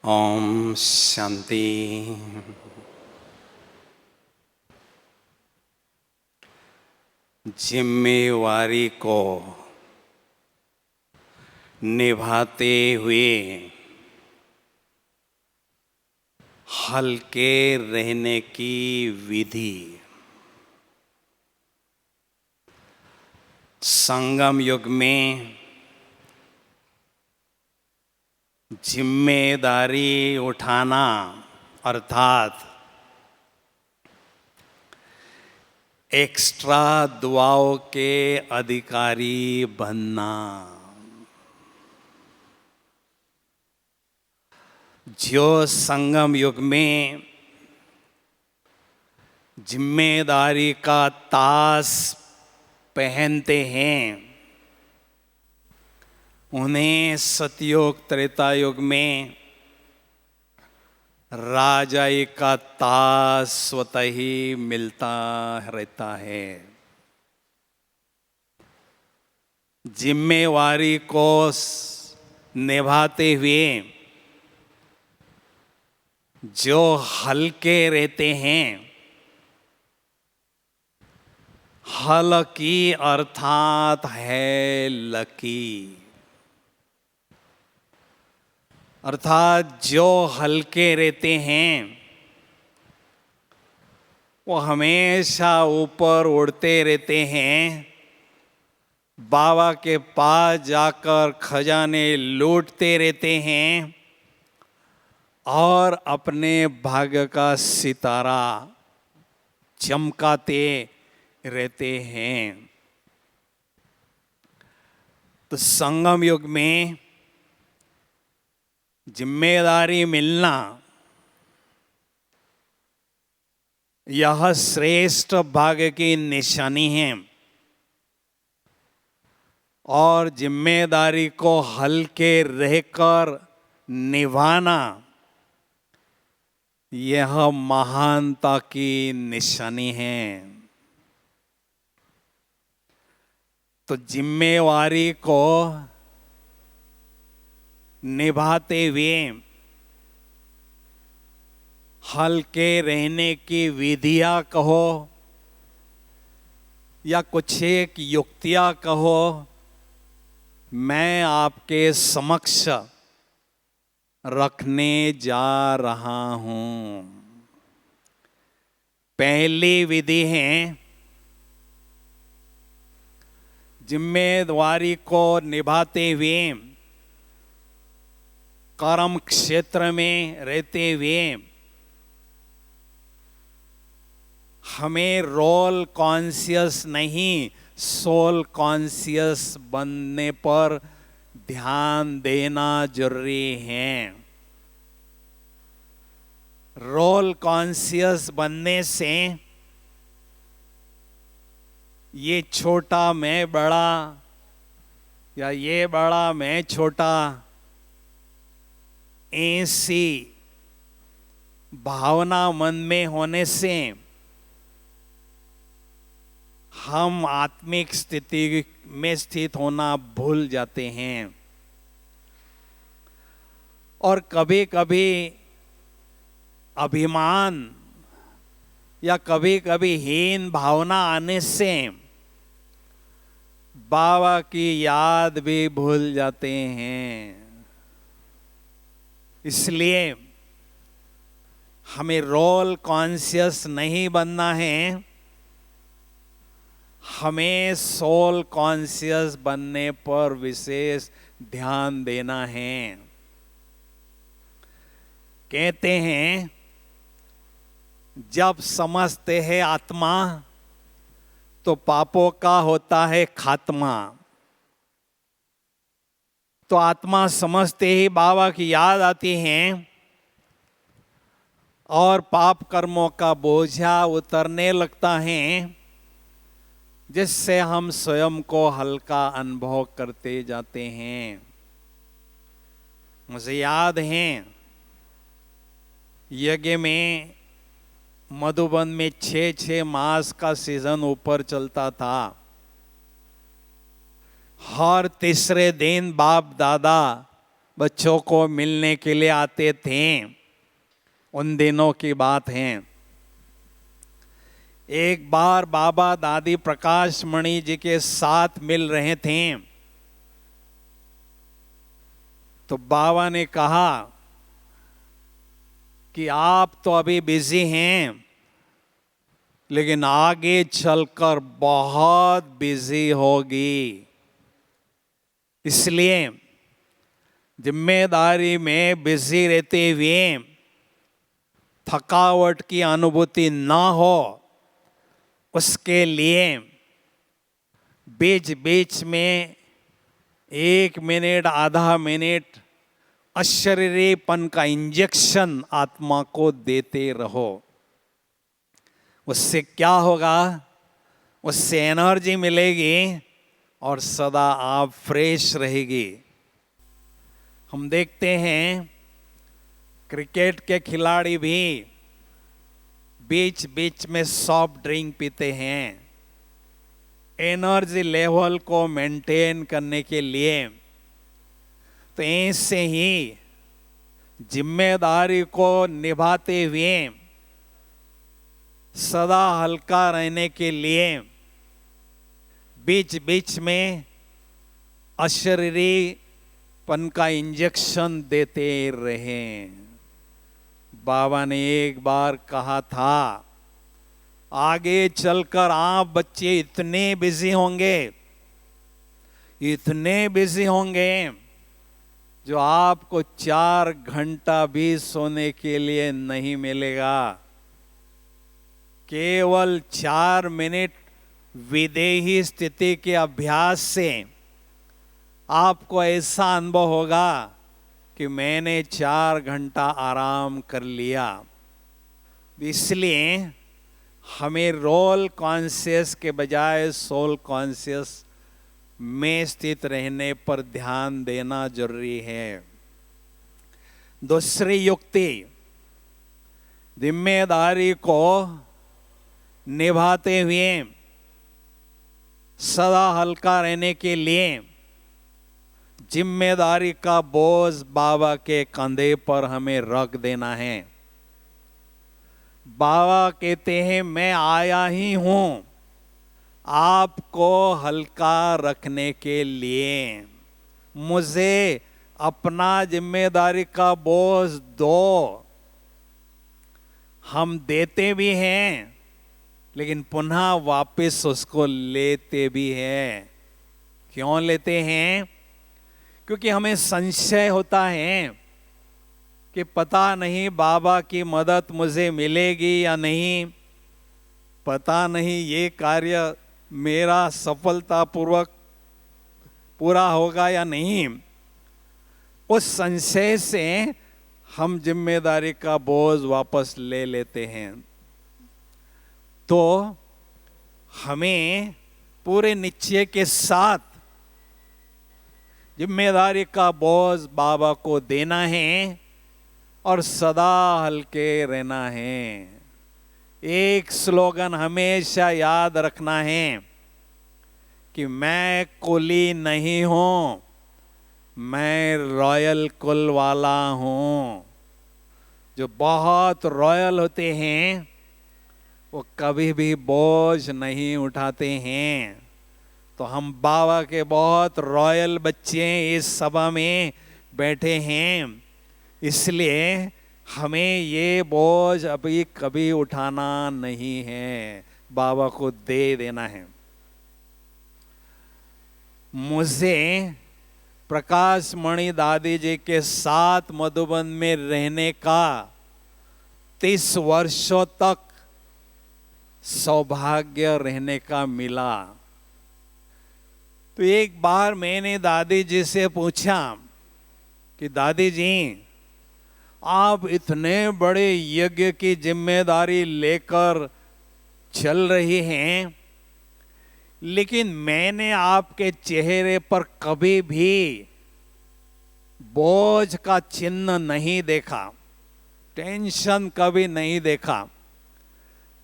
ओम शांति। जिम्मेवारी को निभाते हुए हल्के रहने की विधि। संगम युग में जिम्मेदारी उठाना अर्थात एक्स्ट्रा दुआओं के अधिकारी बनना। जो संगम युग में जिम्मेदारी का ताज पहनते हैं, उन्हें सतयुग त्रेता युग में राजाई का ताज स्वतः ही मिलता रहता है। जिम्मेवारी को निभाते हुए जो हल्के रहते हैं, हल्की अर्थात है लकी, अर्थात जो हल्के रहते हैं वो हमेशा ऊपर उड़ते रहते हैं, बाबा के पास जाकर खजाने लूटते रहते हैं और अपने भाग्य का सितारा चमकाते रहते हैं। तो संगम युग में जिम्मेदारी मिलना यह श्रेष्ठ भाग्य की निशानी है और जिम्मेदारी को हल्के रहकर निभाना यह महानता की निशानी है। तो जिम्मेवारी को निभाते हुए हल्के रहने की विधियां कहो या कुछ एक युक्तियां कहो, मैं आपके समक्ष रखने जा रहा हूं। पहली विधि है जिम्मेदारी को निभाते हुए कर्म क्षेत्र में रहते हुए हमें रोल कॉन्शियस नहीं, सोल कॉन्शियस बनने पर ध्यान देना जरूरी है। रोल कॉन्शियस बनने से ये छोटा मैं बड़ा या ये बड़ा मैं छोटा, ऐसी भावना मन में होने से हम आत्मिक स्थिति में स्थित होना भूल जाते हैं और कभी कभी अभिमान या कभी कभी हीन भावना आने से बाबा की याद भी भूल जाते हैं। इसलिए हमें रोल कॉन्शियस नहीं बनना है, हमें सोल कॉन्शियस बनने पर विशेष ध्यान देना है। कहते हैं जब समझते हैं आत्मा तो पापों का होता है खात्मा। तो आत्मा समझते ही बाबा की याद आती है और पाप कर्मों का बोझा उतरने लगता है, जिससे हम स्वयं को हल्का अनुभव करते जाते हैं। मुझे याद है यज्ञ में मधुबन में 6 मास का सीजन ऊपर चलता था। हर तीसरे दिन बाप दादा बच्चों को मिलने के लिए आते थे। उन दिनों की बात है। एक बार बाबा दादी प्रकाश मणि जी के साथ मिल रहे थे, तो बाबा ने कहा कि आप तो अभी बिजी हैं, लेकिन आगे चलकर बहुत बिजी होगी, इसलिए जिम्मेदारी में बिजी रहते हुए थकावट की अनुभूति ना हो, उसके लिए बीच बीच में 1 मिनट आधा मिनट अशरीरीपन का इंजेक्शन आत्मा को देते रहो। उससे क्या होगा? उससे एनर्जी मिलेगी और सदा आप फ्रेश रहेगी। हम देखते हैं क्रिकेट के खिलाड़ी भी बीच बीच में सॉफ्ट ड्रिंक पीते हैं, एनर्जी लेवल को मेंटेन करने के लिए। तो ऐसे ही जिम्मेदारी को निभाते हुए सदा हल्का रहने के लिए बीच बीच में अशरीरीपन का इंजेक्शन देते रहें। बाबा ने एक बार कहा था, आगे चलकर आप बच्चे इतने बिजी होंगे जो आपको 4 घंटा भी सोने के लिए नहीं मिलेगा। केवल 4 मिनट विदेही स्थिति के अभ्यास से आपको ऐसा अनुभव होगा कि मैंने 4 घंटा आराम कर लिया। इसलिए हमें रोल कॉन्शियस के बजाय सोल कॉन्शियस में स्थित रहने पर ध्यान देना जरूरी है। दूसरी युक्ति, जिम्मेदारी को निभाते हुए सदा हल्का रहने के लिए जिम्मेदारी का बोझ बाबा के कंधे पर हमें रख देना है। बाबा कहते हैं, मैं आया ही हूं आपको हल्का रखने के लिए, मुझे अपना जिम्मेदारी का बोझ दो। हम देते भी हैं, लेकिन पुनः वापस उसको लेते भी हैं। क्यों लेते हैं? क्योंकि हमें संशय होता है कि पता नहीं बाबा की मदद मुझे मिलेगी या नहीं, पता नहीं ये कार्य मेरा सफलतापूर्वक पूरा होगा या नहीं। उस संशय से हम जिम्मेदारी का बोझ वापस ले लेते हैं। तो हमें पूरे निश्चय के साथ जिम्मेदारी का बोझ बाबा को देना है और सदा हल्के रहना है। एक स्लोगन हमेशा याद रखना है कि मैं कुली नहीं हूं, मैं रॉयल कुल वाला हूं। जो बहुत रॉयल होते हैं वो कभी भी बोझ नहीं उठाते हैं। तो हम बाबा के बहुत रॉयल बच्चे इस सभा में बैठे हैं, इसलिए हमें ये बोझ अभी कभी उठाना नहीं है, बाबा को दे देना है। मुझे प्रकाश मणि दादी जी के साथ मधुबन में रहने का 30 वर्षों तक सौभाग्य रहने का मिला। तो एक बार मैंने दादी जी से पूछा कि दादी जी, आप इतने बड़े यज्ञ की जिम्मेदारी लेकर चल रही हैं, लेकिन मैंने आपके चेहरे पर कभी भी बोझ का चिन्ह नहीं देखा, टेंशन कभी नहीं देखा।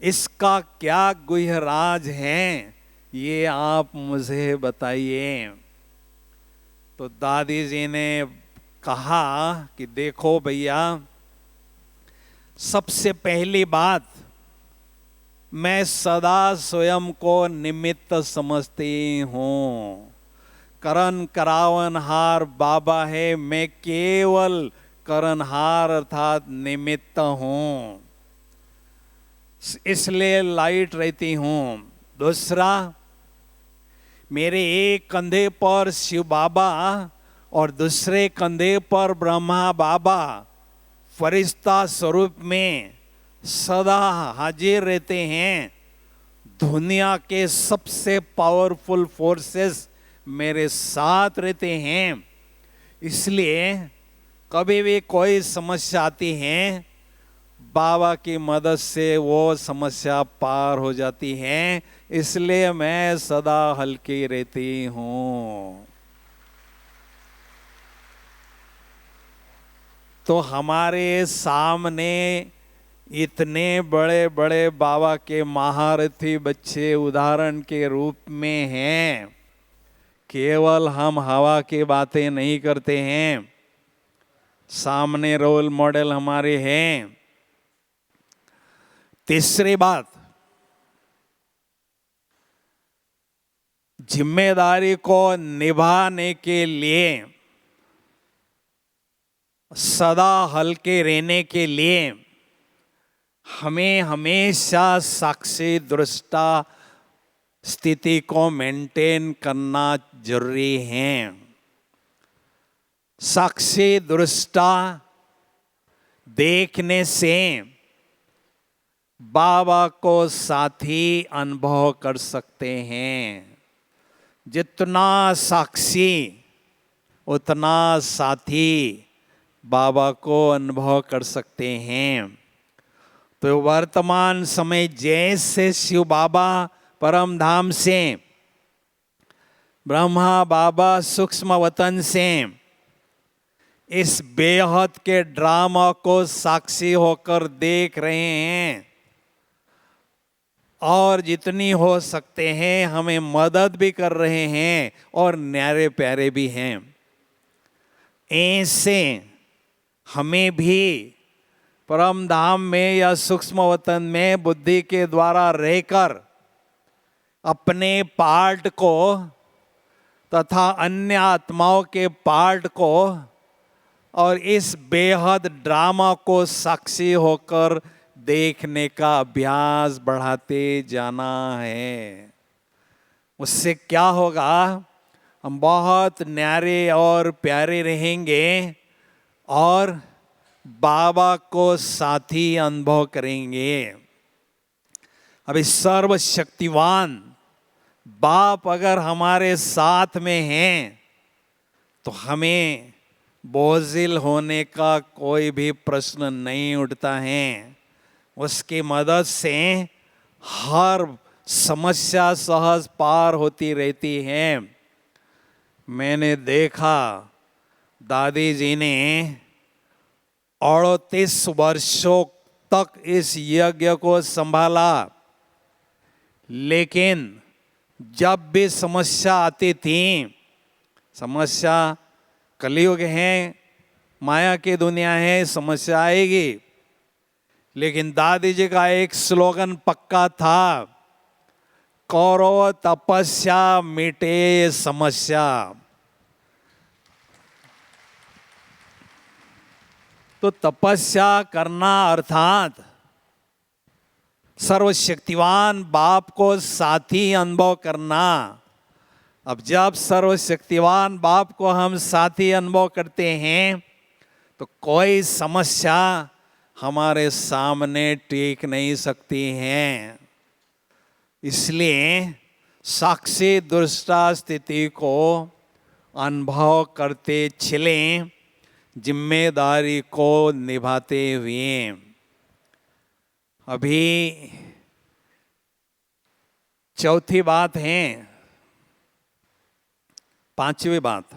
इसका क्या गुह्य राज है, ये आप मुझे बताइए। तो दादी जी ने कहा कि देखो भैया, सबसे पहली बात, मैं सदा स्वयं को निमित्त समझती हूँ। करण करावनहार बाबा है, मैं केवल करणहार अर्थात निमित्त हूँ, इसलिए लाइट रहती हूँ। दूसरा, मेरे एक कंधे पर शिव बाबा और दूसरे कंधे पर ब्रह्मा बाबा फरिश्ता स्वरूप में सदा हाजिर रहते हैं। दुनिया के सबसे पावरफुल फोर्सेस मेरे साथ रहते हैं, इसलिए कभी भी कोई समस्या आती है, बाबा की मदद से वो समस्या पार हो जाती है, इसलिए मैं सदा हल्की रहती हूँ। तो हमारे सामने इतने बड़े बड़े बाबा के महारथी बच्चे उदाहरण के रूप में हैं। केवल हम हवा की बातें नहीं करते हैं, सामने रोल मॉडल हमारे हैं। तीसरी बात, जिम्मेदारी को निभाने के लिए, सदा हल्के रहने के लिए हमें हमेशा साक्षी दृष्टा स्थिति को मेंटेन करना जरूरी है। साक्षी दृष्टा देखने से बाबा को साथी अनुभव कर सकते हैं। जितना साक्षी उतना साथी बाबा को अनुभव कर सकते हैं। तो वर्तमान समय जैसे शिव बाबा परम धाम से, ब्रह्मा बाबा सूक्ष्म वतन से इस बेहद के ड्रामा को साक्षी होकर देख रहे हैं और जितनी हो सकते हैं हमें मदद भी कर रहे हैं और न्यारे प्यारे भी हैं। ऐसे हमें भी परम धाम में या सूक्ष्म वतन में बुद्धि के द्वारा रहकर अपने पार्ट को तथा अन्य आत्माओं के पार्ट को और इस बेहद ड्रामा को साक्षी होकर देखने का अभ्यास बढ़ाते जाना है। उससे क्या होगा, हम बहुत न्यारे और प्यारे रहेंगे और बाबा को साथी अनुभव करेंगे। अभी सर्वशक्तिवान बाप अगर हमारे साथ में हैं तो हमें बोझिल होने का कोई भी प्रश्न नहीं उठता है। उसकी मदद से हर समस्या सहज पार होती रहती है। मैंने देखा दादी जी ने 38 वर्षों तक इस यज्ञ को संभाला, लेकिन जब भी समस्या आती थी, समस्या कलयुग है, माया की दुनिया है, समस्या आएगी, लेकिन दादी जी का एक स्लोगन पक्का था, करो तपस्या मिटे समस्या। तो तपस्या करना अर्थात सर्वशक्तिवान बाप को साथी अनुभव करना। अब जब सर्वशक्तिवान बाप को हम साथी अनुभव करते हैं तो कोई समस्या हमारे सामने टिक नहीं सकती है। इसलिए साक्षी दृष्टा स्थिति को अनुभव करते चलें, जिम्मेदारी को निभाते हुए। अभी चौथी बात है, पांचवी बात,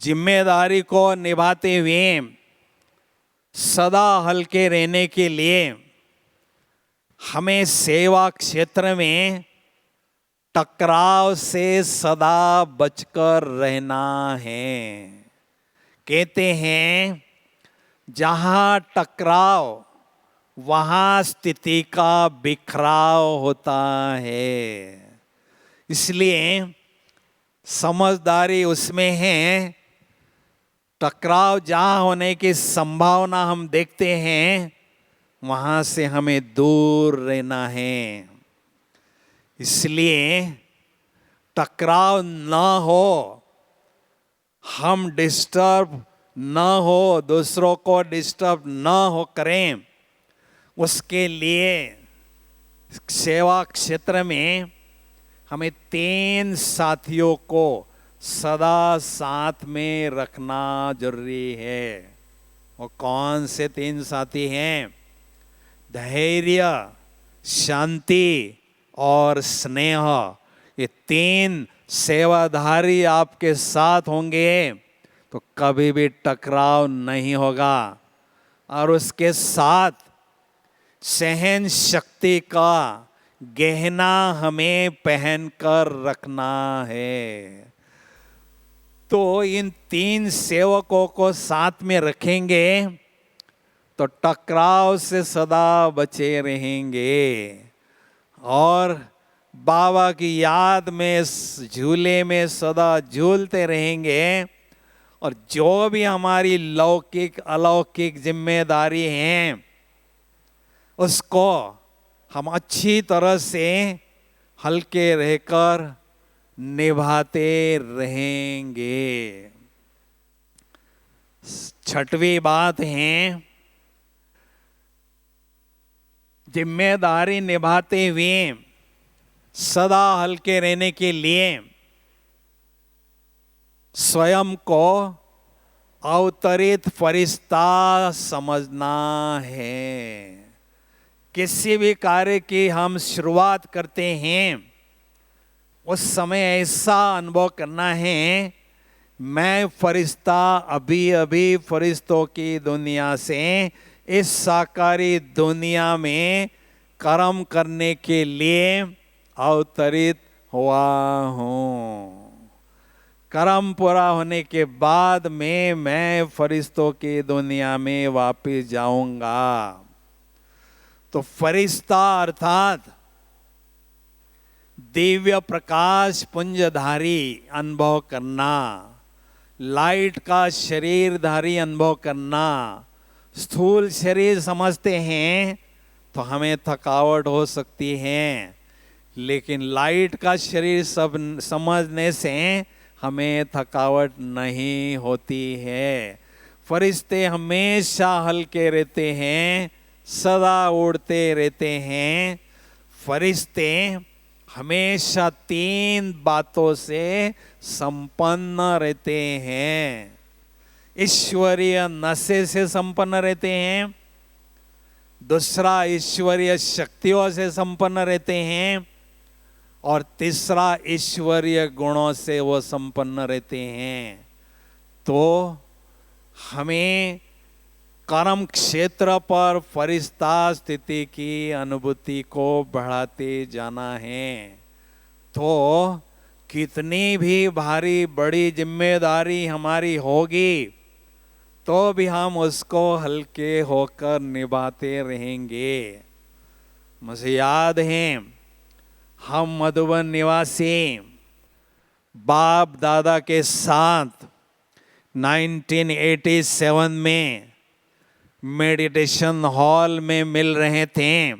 जिम्मेदारी को निभाते हुए सदा हल्के रहने के लिए हमें सेवा क्षेत्र में टकराव से सदा बचकर रहना है। कहते हैं जहां टकराव वहां स्थिति का बिखराव होता है। इसलिए समझदारी उसमें है, टकराव जहां होने की संभावना हम देखते हैं वहां से हमें दूर रहना है। इसलिए टकराव न हो, हम डिस्टर्ब न हो, दूसरों को डिस्टर्ब न हो करें, उसके लिए सेवा क्षेत्र में हमें 3 साथियों को सदा साथ में रखना जरूरी है। वो कौन से 3 साथी हैं? धैर्य, शांति और स्नेह। ये 3 सेवाधारी आपके साथ होंगे तो कभी भी टकराव नहीं होगा। और उसके साथ सहन शक्ति का गहना हमें पहन कर रखना है। तो इन 3 सेवकों को साथ में रखेंगे तो टकराव से सदा बचे रहेंगे और बाबा की याद में झूले में सदा झूलते रहेंगे। और जो भी हमारी लौकिक अलौकिक जिम्मेदारी हैं उसको हम अच्छी तरह से हल्के रहकर निभाते रहेंगे। 6वीं बात है, जिम्मेदारी निभाते हुए सदा हल्के रहने के लिए स्वयं को अवतरित फरिश्ता समझना है। किसी भी कार्य की हम शुरुआत करते हैं उस समय ऐसा अनुभव करना है, मैं फरिश्ता अभी अभी फरिश्तों की दुनिया से इस साकारी दुनिया में कर्म करने के लिए अवतरित हुआ हूँ। कर्म पूरा होने के बाद में मैं फरिश्तों की दुनिया में वापस जाऊंगा। तो फरिश्ता अर्थात दिव्य प्रकाश पुंजधारी अनुभव करना, लाइट का शरीरधारी अनुभव करना। स्थूल शरीर समझते हैं तो हमें थकावट हो सकती है, लेकिन लाइट का शरीर सब समझने से हमें थकावट नहीं होती है। फरिश्ते हमेशा हल्के रहते हैं, सदा उड़ते रहते हैं। फरिश्ते हमेशा 3 बातों से संपन्न रहते हैं। ईश्वरीय नशे से संपन्न रहते हैं, दूसरा ईश्वरीय शक्तियों से संपन्न रहते हैं और तीसरा ईश्वरीय गुणों से वो संपन्न रहते हैं। तो हमें कर्म क्षेत्र पर फरिश्ता स्थिति की अनुभूति को बढ़ाते जाना है। तो कितनी भी भारी बड़ी जिम्मेदारी हमारी होगी तो भी हम उसको हल्के होकर निभाते रहेंगे। मुझे याद है हम मधुबन निवासी बाप दादा के साथ 1987 में मेडिटेशन हॉल में मिल रहे थे।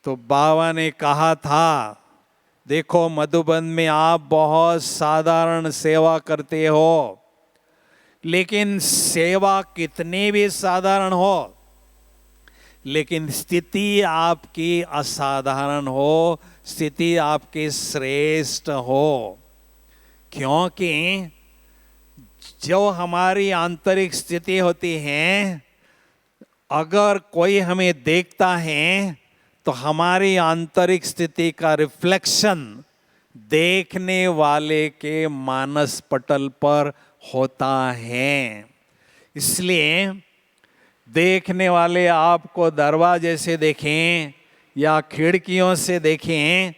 तो बाबा ने कहा था, देखो मधुबन में आप बहुत साधारण सेवा करते हो, लेकिन सेवा कितनी भी साधारण हो, लेकिन स्थिति आपकी असाधारण हो, स्थिति आपकी श्रेष्ठ हो। क्योंकि जो हमारी आंतरिक स्थिति होती है, अगर कोई हमें देखता है तो हमारी आंतरिक स्थिति का रिफ्लेक्शन देखने वाले के मानस पटल पर होता है। इसलिए देखने वाले आपको दरवाजे से देखें या खिड़कियों से देखें,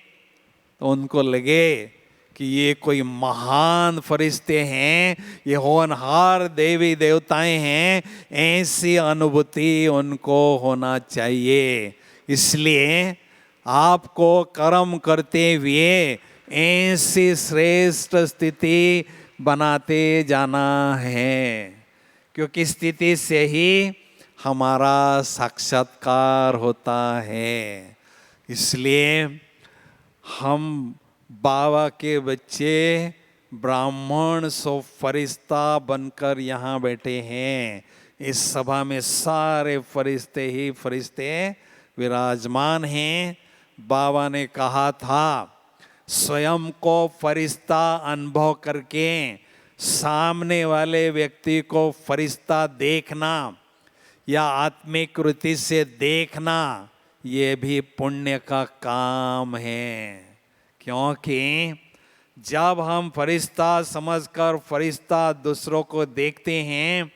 तो उनको लगे कि ये कोई महान फरिश्ते हैं, ये होनहार देवी देवताएं हैं, ऐसी अनुभूति उनको होना चाहिए। इसलिए आपको कर्म करते हुए ऐसी श्रेष्ठ स्थिति बनाते जाना है, क्योंकि स्थिति से ही हमारा साक्षात्कार होता है। इसलिए हम बाबा के बच्चे ब्राह्मण सो फरिश्ता बनकर यहाँ बैठे हैं। इस सभा में सारे फरिश्ते ही फरिश्ते विराजमान हैं। बाबा ने कहा था, स्वयं को फरिश्ता अनुभव करके सामने वाले व्यक्ति को फरिश्ता देखना या आत्मिक वृत्ति से देखना, ये भी पुण्य का काम है। क्योंकि जब हम फरिश्ता समझकर फरिश्ता दूसरों को देखते हैं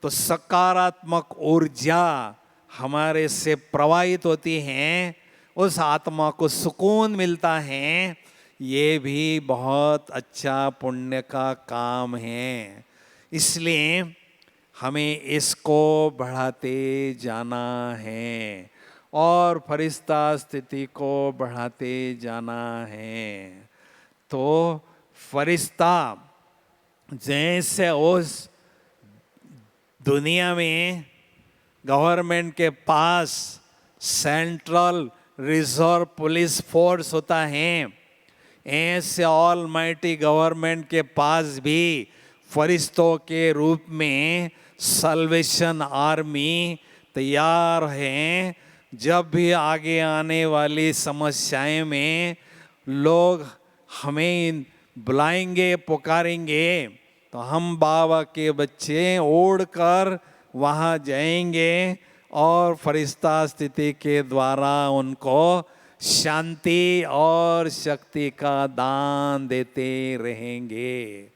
तो सकारात्मक ऊर्जा हमारे से प्रवाहित होती है, उस आत्मा को सुकून मिलता है। ये भी बहुत अच्छा पुण्य का काम है। इसलिए हमें इसको बढ़ाते जाना है और फरिश्ता स्थिति को बढ़ाते जाना है। तो फरिश्ता जैसे उस दुनिया में गवर्नमेंट के पास सेंट्रल रिजर्व पुलिस फोर्स होता है, ऐसे ऑलमाइटी गवर्नमेंट के पास भी फरिश्तों के रूप में सल्वेशन आर्मी तैयार हैं। जब भी आगे आने वाली समस्याएं में लोग हमें बुलाएंगे, पुकारेंगे, तो हम बाबा के बच्चे उड़कर वहाँ जाएंगे और फरिश्ता स्थिति के द्वारा उनको शांति और शक्ति का दान देते रहेंगे।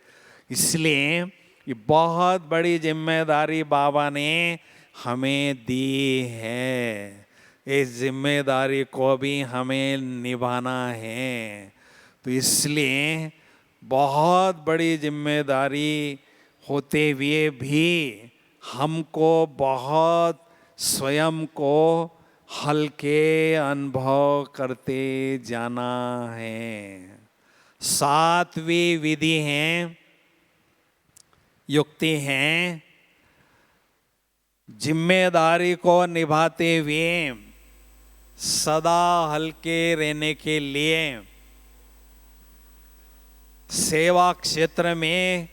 इसलिए ये बहुत बड़ी जिम्मेदारी बाबा ने हमें दी है। इस जिम्मेदारी को भी हमें निभाना है। तो इसलिए बहुत बड़ी जिम्मेदारी होते हुए भी हमको बहुत स्वयं को हल्के अनुभव करते जाना है। 7वीं विधि है, युक्ति है, जिम्मेदारी को निभाते हुए सदा हल्के रहने के लिए सेवा क्षेत्र में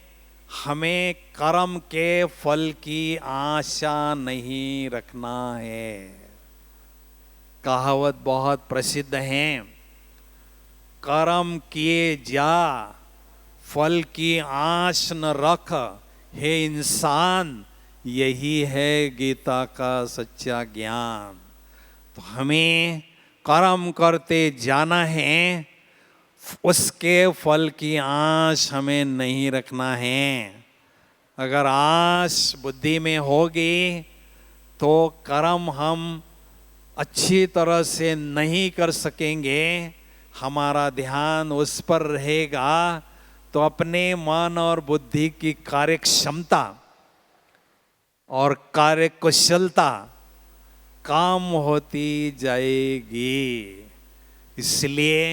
हमें कर्म के फल की आशा नहीं रखना है। कहावत बहुत प्रसिद्ध है, कर्म किए जा फल की आश न रख, हे इंसान, यही है गीता का सच्चा ज्ञान। तो हमें कर्म करते जाना है, उसके फल की आश हमें नहीं रखना है। अगर आश बुद्धि में होगी तो कर्म हम अच्छी तरह से नहीं कर सकेंगे। हमारा ध्यान उस पर रहेगा तो अपने मन और बुद्धि की कार्य क्षमता और कार्य कुशलता काम होती जाएगी। इसलिए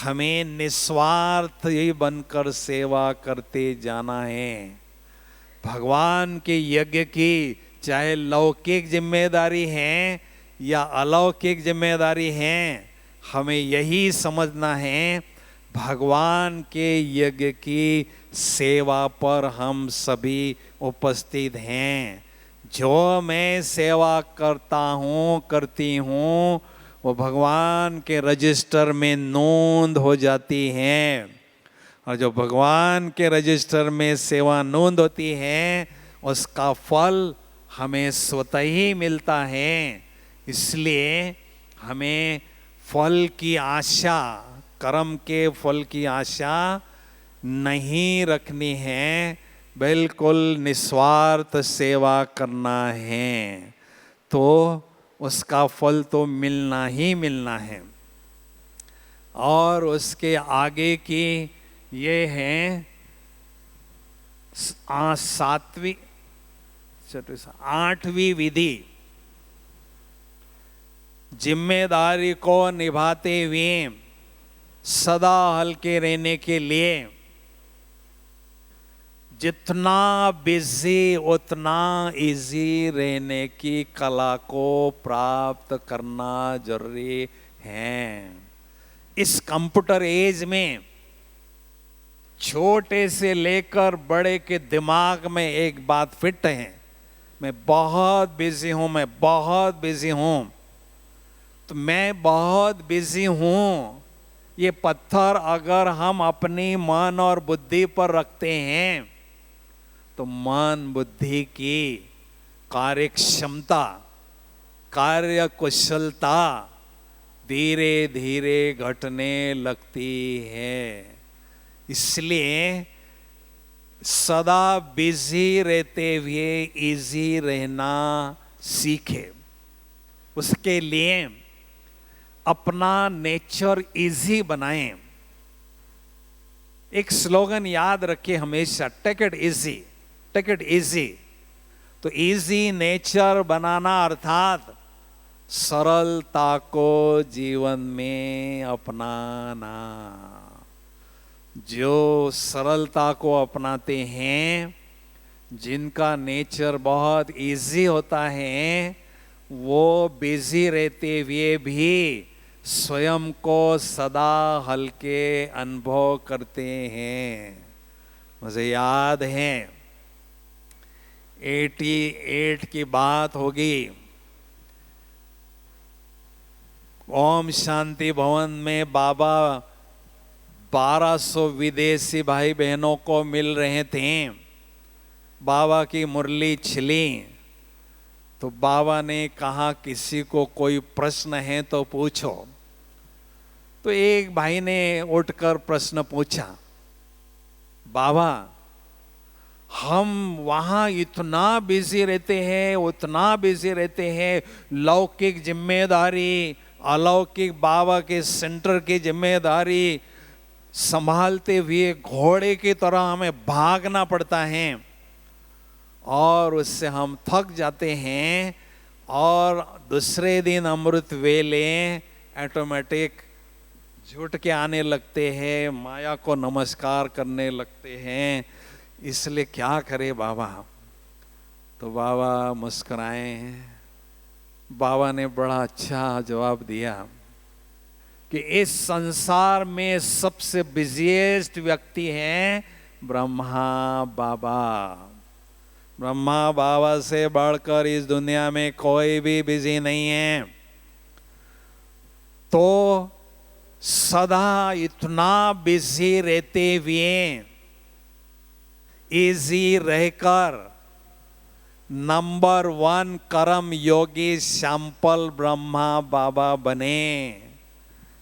हमें निस्वार्थ ही बनकर सेवा करते जाना है। भगवान के यज्ञ की चाहे लौकिक जिम्मेदारी है या अलौकिक जिम्मेदारी है, हमें यही समझना है, भगवान के यज्ञ की सेवा पर हम सभी उपस्थित हैं। जो मैं सेवा करता हूँ, करती हूँ, वो भगवान के रजिस्टर में नोंद हो जाती है। और जो भगवान के रजिस्टर में सेवा नोंद होती है, उसका फल हमें स्वतः ही मिलता है। इसलिए हमें फल की आशा, कर्म के फल की आशा नहीं रखनी है, बिल्कुल निस्वार्थ सेवा करना है, तो उसका फल तो मिलना ही मिलना है। और उसके आगे की ये है सातवीं 8वीं विधि। जिम्मेदारी को निभाते हुए सदा हल्के रहने के लिए जितना बिजी उतना इजी रहने की कला को प्राप्त करना जरूरी है। इस कंप्यूटर एज में छोटे से लेकर बड़े के दिमाग में एक बात फिट है, मैं बहुत बिजी हूं, मैं बहुत बिजी हूं। तो मैं बहुत बिजी हूं, ये पत्थर अगर हम अपनी मन और बुद्धि पर रखते हैं तो मन बुद्धि की कार्य क्षमता, कार्य कुशलता धीरे धीरे घटने लगती है। इसलिए सदा बिजी रहते हुए इजी रहना सीखे। उसके लिए अपना नेचर इजी बनाएं। एक स्लोगन याद रखिए हमेशा, take it easy, take it easy. तो इजी नेचर बनाना अर्थात सरलता को जीवन में अपनाना। जो सरलता को अपनाते हैं, जिनका नेचर बहुत इजी होता है, वो बिजी रहते हुए भी स्वयं को सदा हल्के अनुभव करते हैं। मुझे याद है 88 की बात होगी, ओम शांति भवन में बाबा 1200 विदेशी भाई बहनों को मिल रहे थे। बाबा की मुरली छिली तो बाबा ने कहा किसी को कोई प्रश्न है तो पूछो। तो एक भाई ने उठकर प्रश्न पूछा, बाबा हम वहाँ इतना बिजी रहते हैं, उतना बिजी रहते हैं, लौकिक जिम्मेदारी, अलौकिक बाबा के सेंटर की जिम्मेदारी संभालते हुए घोड़े की तरह हमें भागना पड़ता है और उससे हम थक जाते हैं और दूसरे दिन अमृत वेले ऑटोमेटिक झूठ के आने लगते हैं, माया को नमस्कार करने लगते हैं। इसलिए क्या करे बाबा? तो बाबा मुस्कुराए। बाबा ने बड़ा अच्छा जवाब दिया कि इस संसार में सबसे बिजीएस्ट व्यक्ति हैं ब्रह्मा बाबा। ब्रह्मा बाबा से बढ़कर इस दुनिया में कोई भी बिजी नहीं है। तो सदा इतना बिजी रहते हुए इजी रहकर नंबर 1 कर्म योगी सैंपल ब्रह्मा बाबा बने।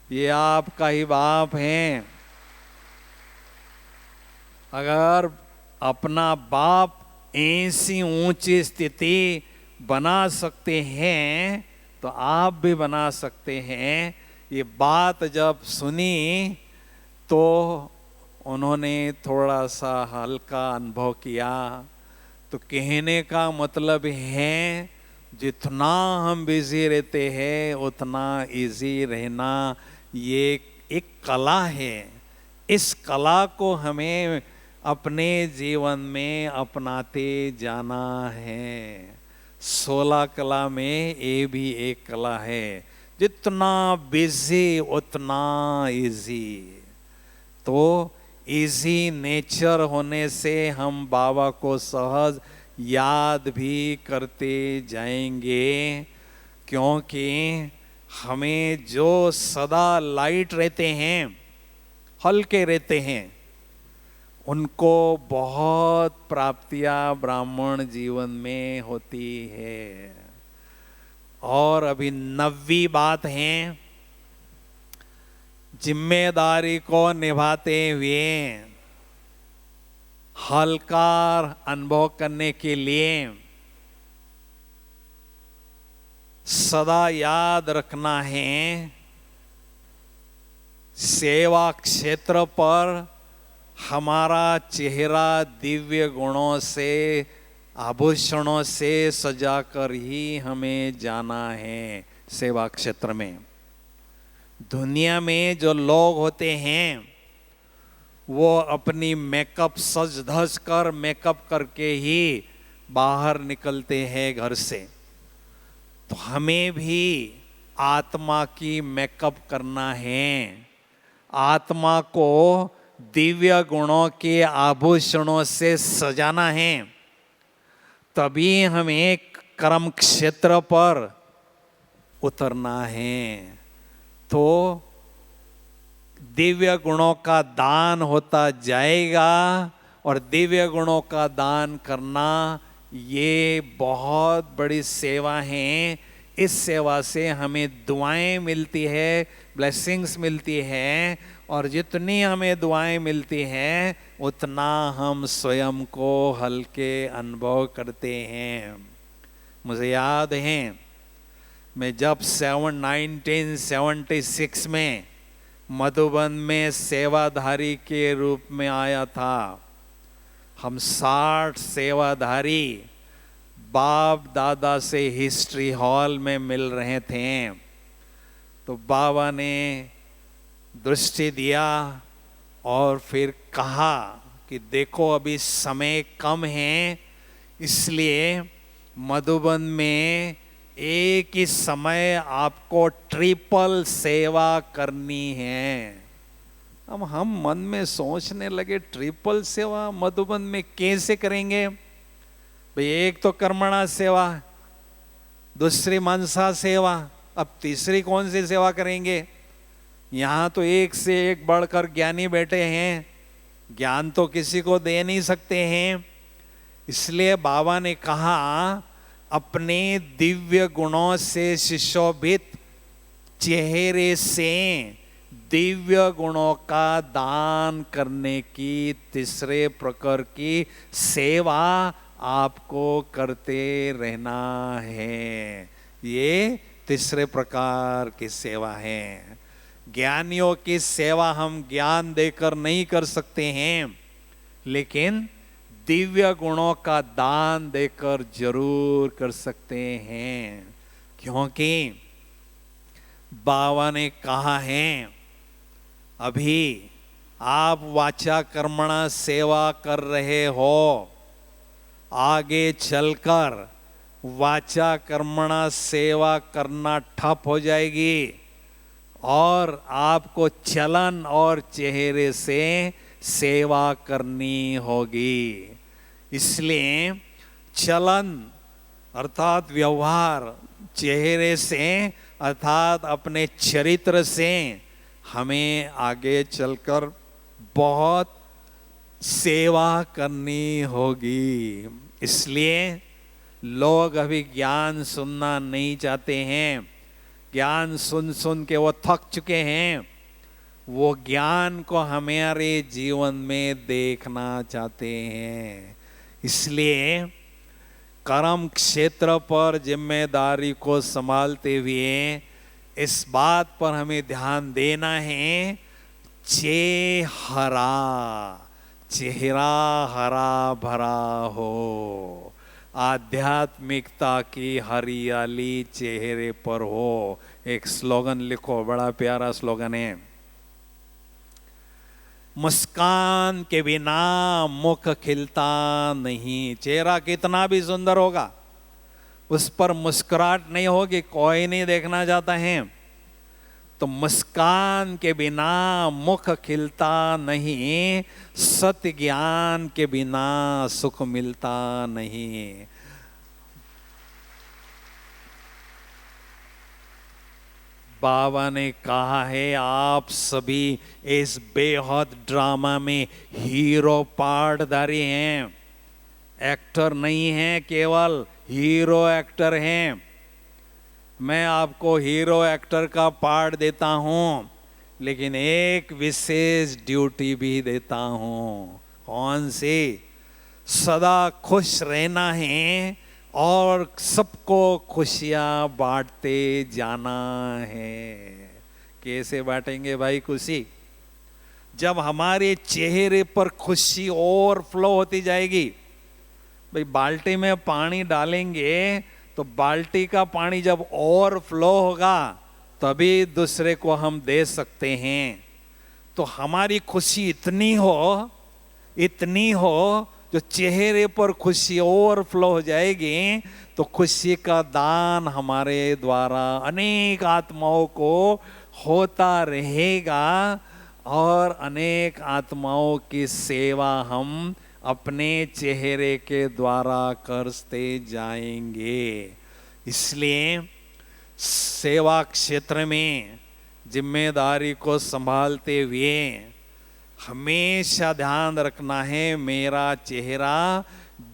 ये आपका ही बाप है। अगर अपना बाप ऐसी ऊंची स्थिति बना सकते हैं तो आप भी बना सकते हैं। ये बात जब सुनी तो उन्होंने थोड़ा सा हल्का अनुभव किया। तो कहने का मतलब है जितना हम बिजी रहते हैं उतना इजी रहना ये एक कला है। इस कला को हमें अपने जीवन में अपनाते जाना है। 16 कला में ये भी एक कला है, जितना बिजी उतना इजी। तो इजी नेचर होने से हम बाबा को सहज याद भी करते जाएंगे, क्योंकि हमें जो सदा लाइट रहते हैं, हल्के रहते हैं, उनको बहुत प्राप्तियां ब्राह्मण जीवन में होती है। और अभी 9वीं बात है, जिम्मेदारी को निभाते हुए हल्का अनुभव करने के लिए सदा याद रखना है, सेवा क्षेत्र पर हमारा चेहरा दिव्य गुणों से, आभूषणों से सजाकर ही हमें जाना है। सेवा क्षेत्र में दुनिया में जो लोग होते हैं वो अपनी मेकअप सज धज कर, मेकअप करके ही बाहर निकलते हैं घर से। तो हमें भी आत्मा की मेकअप करना है, आत्मा को दिव्य गुणों के आभूषणों से सजाना है। तभी हमें कर्म क्षेत्र पर उतरना है। तो दिव्य गुणों का दान होता जाएगा, और दिव्य गुणों का दान करना ये बहुत बड़ी सेवा है। इस सेवा से हमें दुआएं मिलती है, ब्लेसिंग्स मिलती है, और जितनी हमें दुआएं मिलती हैं उतना हम स्वयं को हल्के अनुभव करते हैं। मुझे याद है मैं जब 1976 में मधुबन में सेवाधारी के रूप में आया था, हम 60 सेवाधारी बाप दादा से हिस्ट्री हॉल में मिल रहे थे। तो बाबा ने दृष्टि दिया और फिर कहा कि देखो अभी समय कम है, इसलिए मधुबन में एक ही समय आपको ट्रिपल सेवा करनी है। अब हम मन में सोचने लगे ट्रिपल सेवा मधुबन में कैसे करेंगे भाई? एक तो कर्मणा सेवा, दूसरी मनसा सेवा, अब तीसरी कौन सी सेवा करेंगे? यहाँ तो एक से एक बढ़कर ज्ञानी बैठे हैं, ज्ञान तो किसी को दे नहीं सकते हैं। इसलिए बाबा ने कहा अपने दिव्य गुणों से सुशोभित चेहरे से दिव्य गुणों का दान करने की तीसरे प्रकार की सेवा आपको करते रहना है। ये तीसरे प्रकार की सेवा है। ज्ञानियों की सेवा हम ज्ञान देकर नहीं कर सकते हैं, लेकिन दिव्य गुणों का दान देकर जरूर कर सकते हैं। क्योंकि बाबा ने कहा है अभी आप वाचा कर्मणा सेवा कर रहे हो, आगे चलकर वाचा कर्मणा सेवा करना ठप हो जाएगी और आपको चलन और चेहरे से सेवा करनी होगी। इसलिए चलन अर्थात व्यवहार, चेहरे से अर्थात अपने चरित्र से हमें आगे चलकर बहुत सेवा करनी होगी। इसलिए लोग अभी ज्ञान सुनना नहीं चाहते हैं। ज्ञान सुन सुन के वो थक चुके हैं। वो ज्ञान को हमारे जीवन में देखना चाहते हैं। इसलिए कर्म क्षेत्र पर जिम्मेदारी को संभालते हुए इस बात पर हमें ध्यान देना है, चेहरा हरा भरा हो, आध्यात्मिकता की हरियाली चेहरे पर हो। एक स्लोगन लिखो, बड़ा प्यारा स्लोगन है, मुस्कान के बिना मुख खिलता नहीं। चेहरा कितना भी सुंदर होगा, उस पर मुस्कुराहट नहीं होगी, कोई नहीं देखना चाहता है। तो मुस्कान के बिना मुख खिलता नहीं, सत्य ज्ञान के बिना सुख मिलता नहीं। बाबा ने कहा है आप सभी इस बेहद ड्रामा में हीरो पार्टधारी हैं, एक्टर नहीं हैं, केवल हीरो एक्टर हैं। मैं आपको हीरो एक्टर का पार्ट देता हूं, लेकिन एक विशेष ड्यूटी भी देता हूं। कौन सी? सदा खुश रहना है और सबको खुशियां बांटते जाना है। कैसे बांटेंगे भाई खुशी? जब हमारे चेहरे पर खुशी और फ्लो होती जाएगी। भाई बाल्टी में पानी डालेंगे तो बाल्टी का पानी जब और फ्लो होगा तभी दूसरे को हम दे सकते हैं। तो हमारी खुशी इतनी हो जो चेहरे पर खुशी और फ्लो हो जाएगी, तो खुशी का दान हमारे द्वारा अनेक आत्माओं को होता रहेगा और अनेक आत्माओं की सेवा हम अपने चेहरे के द्वारा करते जाएंगे। इसलिए सेवा क्षेत्र में जिम्मेदारी को संभालते हुए हमेशा ध्यान रखना है, मेरा चेहरा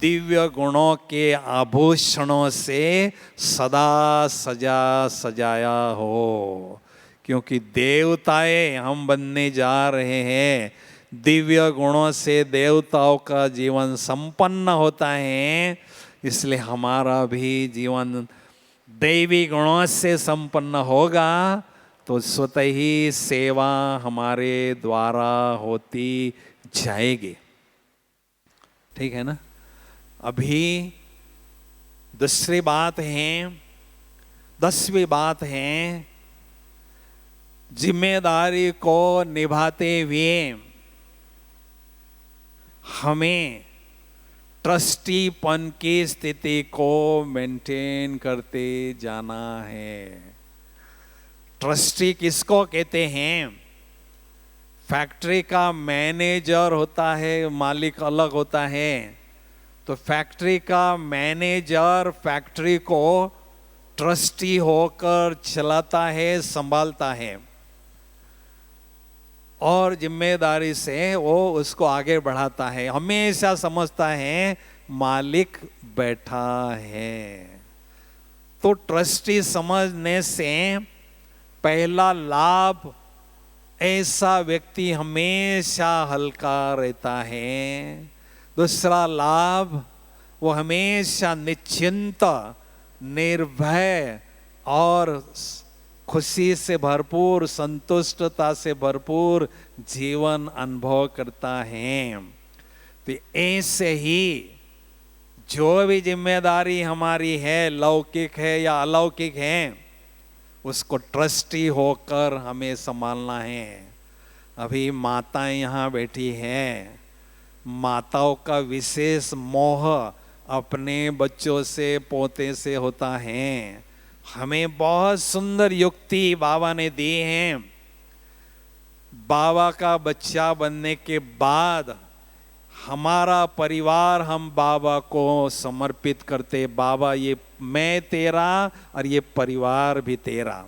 दिव्य गुणों के आभूषणों से सदा सजाया हो, क्योंकि देवताएं हम बनने जा रहे हैं। दिव्य गुणों से देवताओं का जीवन संपन्न होता है, इसलिए हमारा भी जीवन दैवी गुणों से संपन्न होगा तो स्वतः ही सेवा हमारे द्वारा होती जाएगी। ठीक है ना? अभी दूसरी बात है, 10वीं बात है, जिम्मेदारी को निभाते हुए हमें ट्रस्टीपन की स्थिति को मेंटेन करते जाना है। ट्रस्टी किसको कहते हैं? फैक्ट्री का मैनेजर होता है, मालिक अलग होता है। तो फैक्ट्री का मैनेजर फैक्ट्री को ट्रस्टी होकर चलाता है, संभालता है और जिम्मेदारी से वो उसको आगे बढ़ाता है। हमेशा समझता है मालिक बैठा है। तो ट्रस्टी समझने से पहला लाभ, ऐसा व्यक्ति हमेशा हल्का रहता है। दूसरा लाभ, वो हमेशा निश्चिंत, निर्भय और खुशी से भरपूर, संतुष्टता से भरपूर जीवन अनुभव करता है। तो ऐसे ही जो भी जिम्मेदारी हमारी है, लौकिक है या अलौकिक है, उसको ट्रस्टी होकर हमें संभालना है। अभी माताएं यहाँ बैठी हैं, माताओं का विशेष मोह अपने बच्चों से, पोते से होता है। हमें बहुत सुंदर युक्ति बाबा ने दी है। बाबा का बच्चा बनने के बाद हमारा परिवार हम बाबा को समर्पित करते। बाबा, ये मैं तेरा और ये परिवार भी तेरा।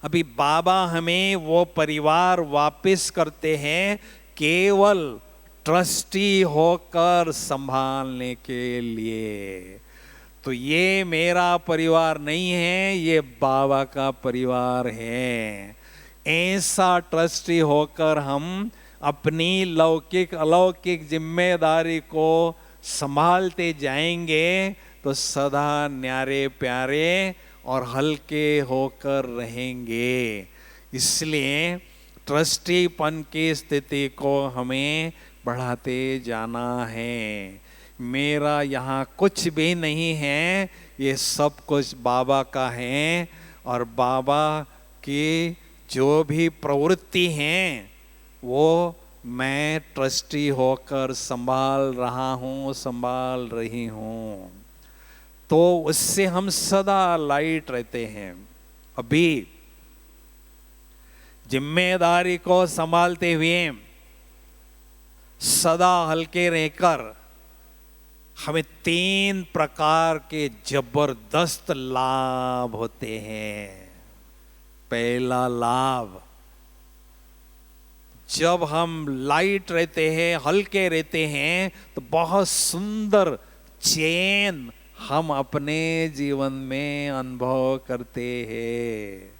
अभी बाबा हमें वो परिवार वापस करते हैं केवल ट्रस्टी होकर संभालने के लिए। तो ये मेरा परिवार नहीं है, ये बाबा का परिवार है। ऐसा ट्रस्टी होकर हम अपनी लौकिक अलौकिक जिम्मेदारी को संभालते जाएंगे तो सदा न्यारे प्यारे और हल्के होकर रहेंगे। इसलिए ट्रस्टीपन की स्थिति को हमें बढ़ाते जाना है। मेरा यहाँ कुछ भी नहीं है, ये सब कुछ बाबा का है और बाबा की जो भी प्रवृत्ति हैं वो मैं ट्रस्टी होकर संभाल रहा हूँ, संभाल रही हूँ। तो उससे हम सदा लाइट रहते हैं। अभी जिम्मेदारी को संभालते हुए सदा हल्के रहकर हमें 3 प्रकार के जबरदस्त लाभ होते हैं। पहला लाभ, जब हम लाइट रहते हैं, हल्के रहते हैं, तो बहुत सुंदर चैन हम अपने जीवन में अनुभव करते हैं।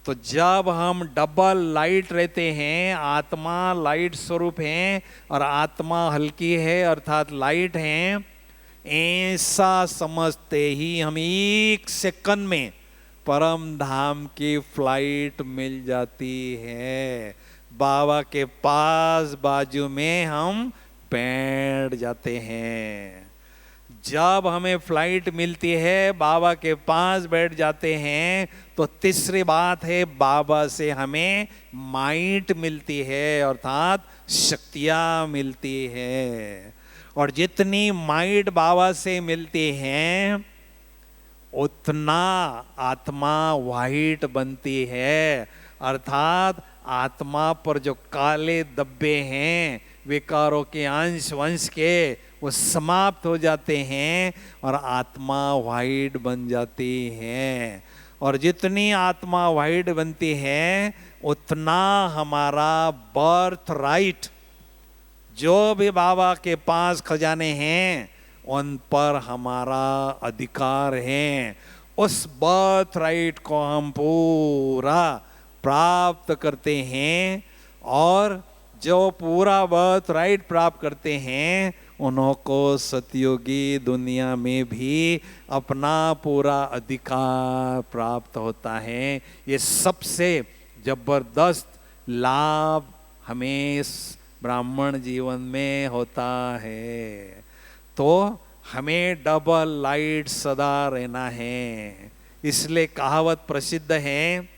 तो जब हम डबल लाइट रहते हैं, आत्मा लाइट स्वरूप है और आत्मा हल्की है अर्थात लाइट है, ऐसा समझते ही हम 1 सेकंड में परम धाम की फ्लाइट मिल जाती है। बाबा के पास बाजू में हम बैठ जाते हैं। जब हमें फ्लाइट मिलती है, बाबा के पास बैठ जाते हैं, तो तीसरी बात है, बाबा से हमें माइट मिलती है, अर्थात शक्तियां मिलती है। और जितनी माइट बाबा से मिलती हैं, उतना आत्मा वाइट बनती है, अर्थात आत्मा पर जो काले धब्बे हैं विकारों के अंश वंश के, वो समाप्त हो जाते हैं और आत्मा वाइट बन जाती है। और जितनी आत्मा वाइट बनती है, उतना हमारा बर्थ राइट, जो भी बाबा के पास खजाने हैं, उन पर हमारा अधिकार है। उस बर्थ राइट को हम पूरा प्राप्त करते हैं, और जो पूरा बर्थ राइट प्राप्त करते हैं, उन्हों को सतयुगी दुनिया में भी अपना पूरा अधिकार प्राप्त होता है। ये सबसे जबरदस्त लाभ हमें इस ब्राह्मण जीवन में होता है। तो हमें डबल लाइट सदा रहना है। इसलिए कहावत प्रसिद्ध है,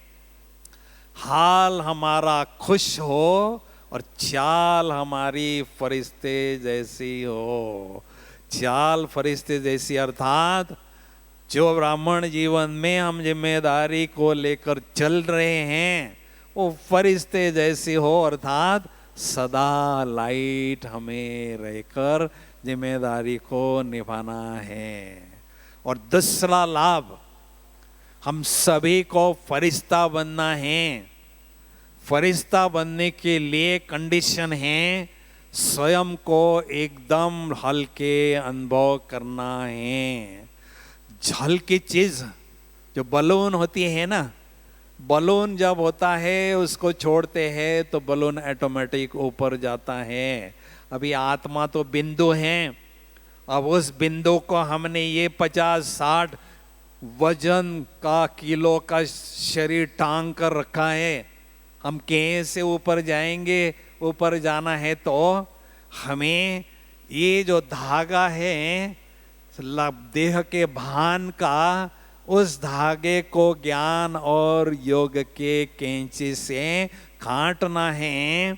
हाल हमारा खुश हो और चाल हमारी फरिश्ते जैसी हो। चाल फरिश्ते जैसी अर्थात जो ब्राह्मण जीवन में हम जिम्मेदारी को लेकर चल रहे हैं, वो फरिश्ते जैसी हो, अर्थात सदा लाइट हमें रहकर जिम्मेदारी को निभाना है। और दूसरा लाभ, हम सभी को फरिश्ता बनना है। फरिश्ता बनने के लिए कंडीशन है, स्वयं को एकदम हल्के अनुभव करना है। हल्की चीज जो बलून होती है ना, बलून जब होता है उसको छोड़ते हैं तो बलून ऑटोमेटिक ऊपर जाता है। अभी आत्मा तो बिंदु है, अब उस बिंदु को हमने ये 50-60 वजन का किलो का शरीर टांग कर रखा है। हम कैसे ऊपर जाएंगे? ऊपर जाना है तो हमें ये जो धागा है देह के भान का, उस धागे को ज्ञान और योग के कैंची से काटना है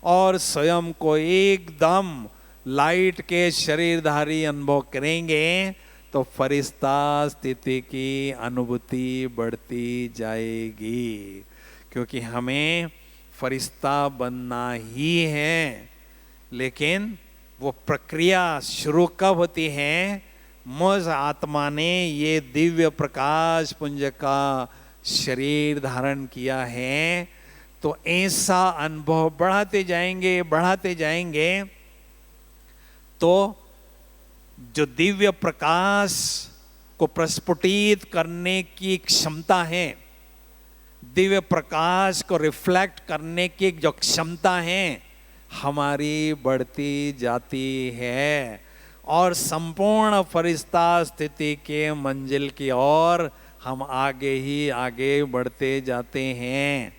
और स्वयं को एकदम लाइट के शरीरधारी अनुभव करेंगे तो फरिश्ता स्थिति की अनुभूति बढ़ती जाएगी। क्योंकि हमें फरिश्ता बनना ही है। लेकिन वो प्रक्रिया शुरू कब होती है? मुझ आत्मा ने ये दिव्य प्रकाश पुंज का शरीर धारण किया है, तो ऐसा अनुभव बढ़ाते जाएंगे तो जो दिव्य प्रकाश को प्रस्फुटित करने की क्षमता है, दिव्य प्रकाश को रिफ्लेक्ट करने की जो क्षमता है, हमारी बढ़ती जाती है और संपूर्ण फरिश्ता स्थिति के मंजिल की ओर हम आगे ही आगे बढ़ते जाते हैं।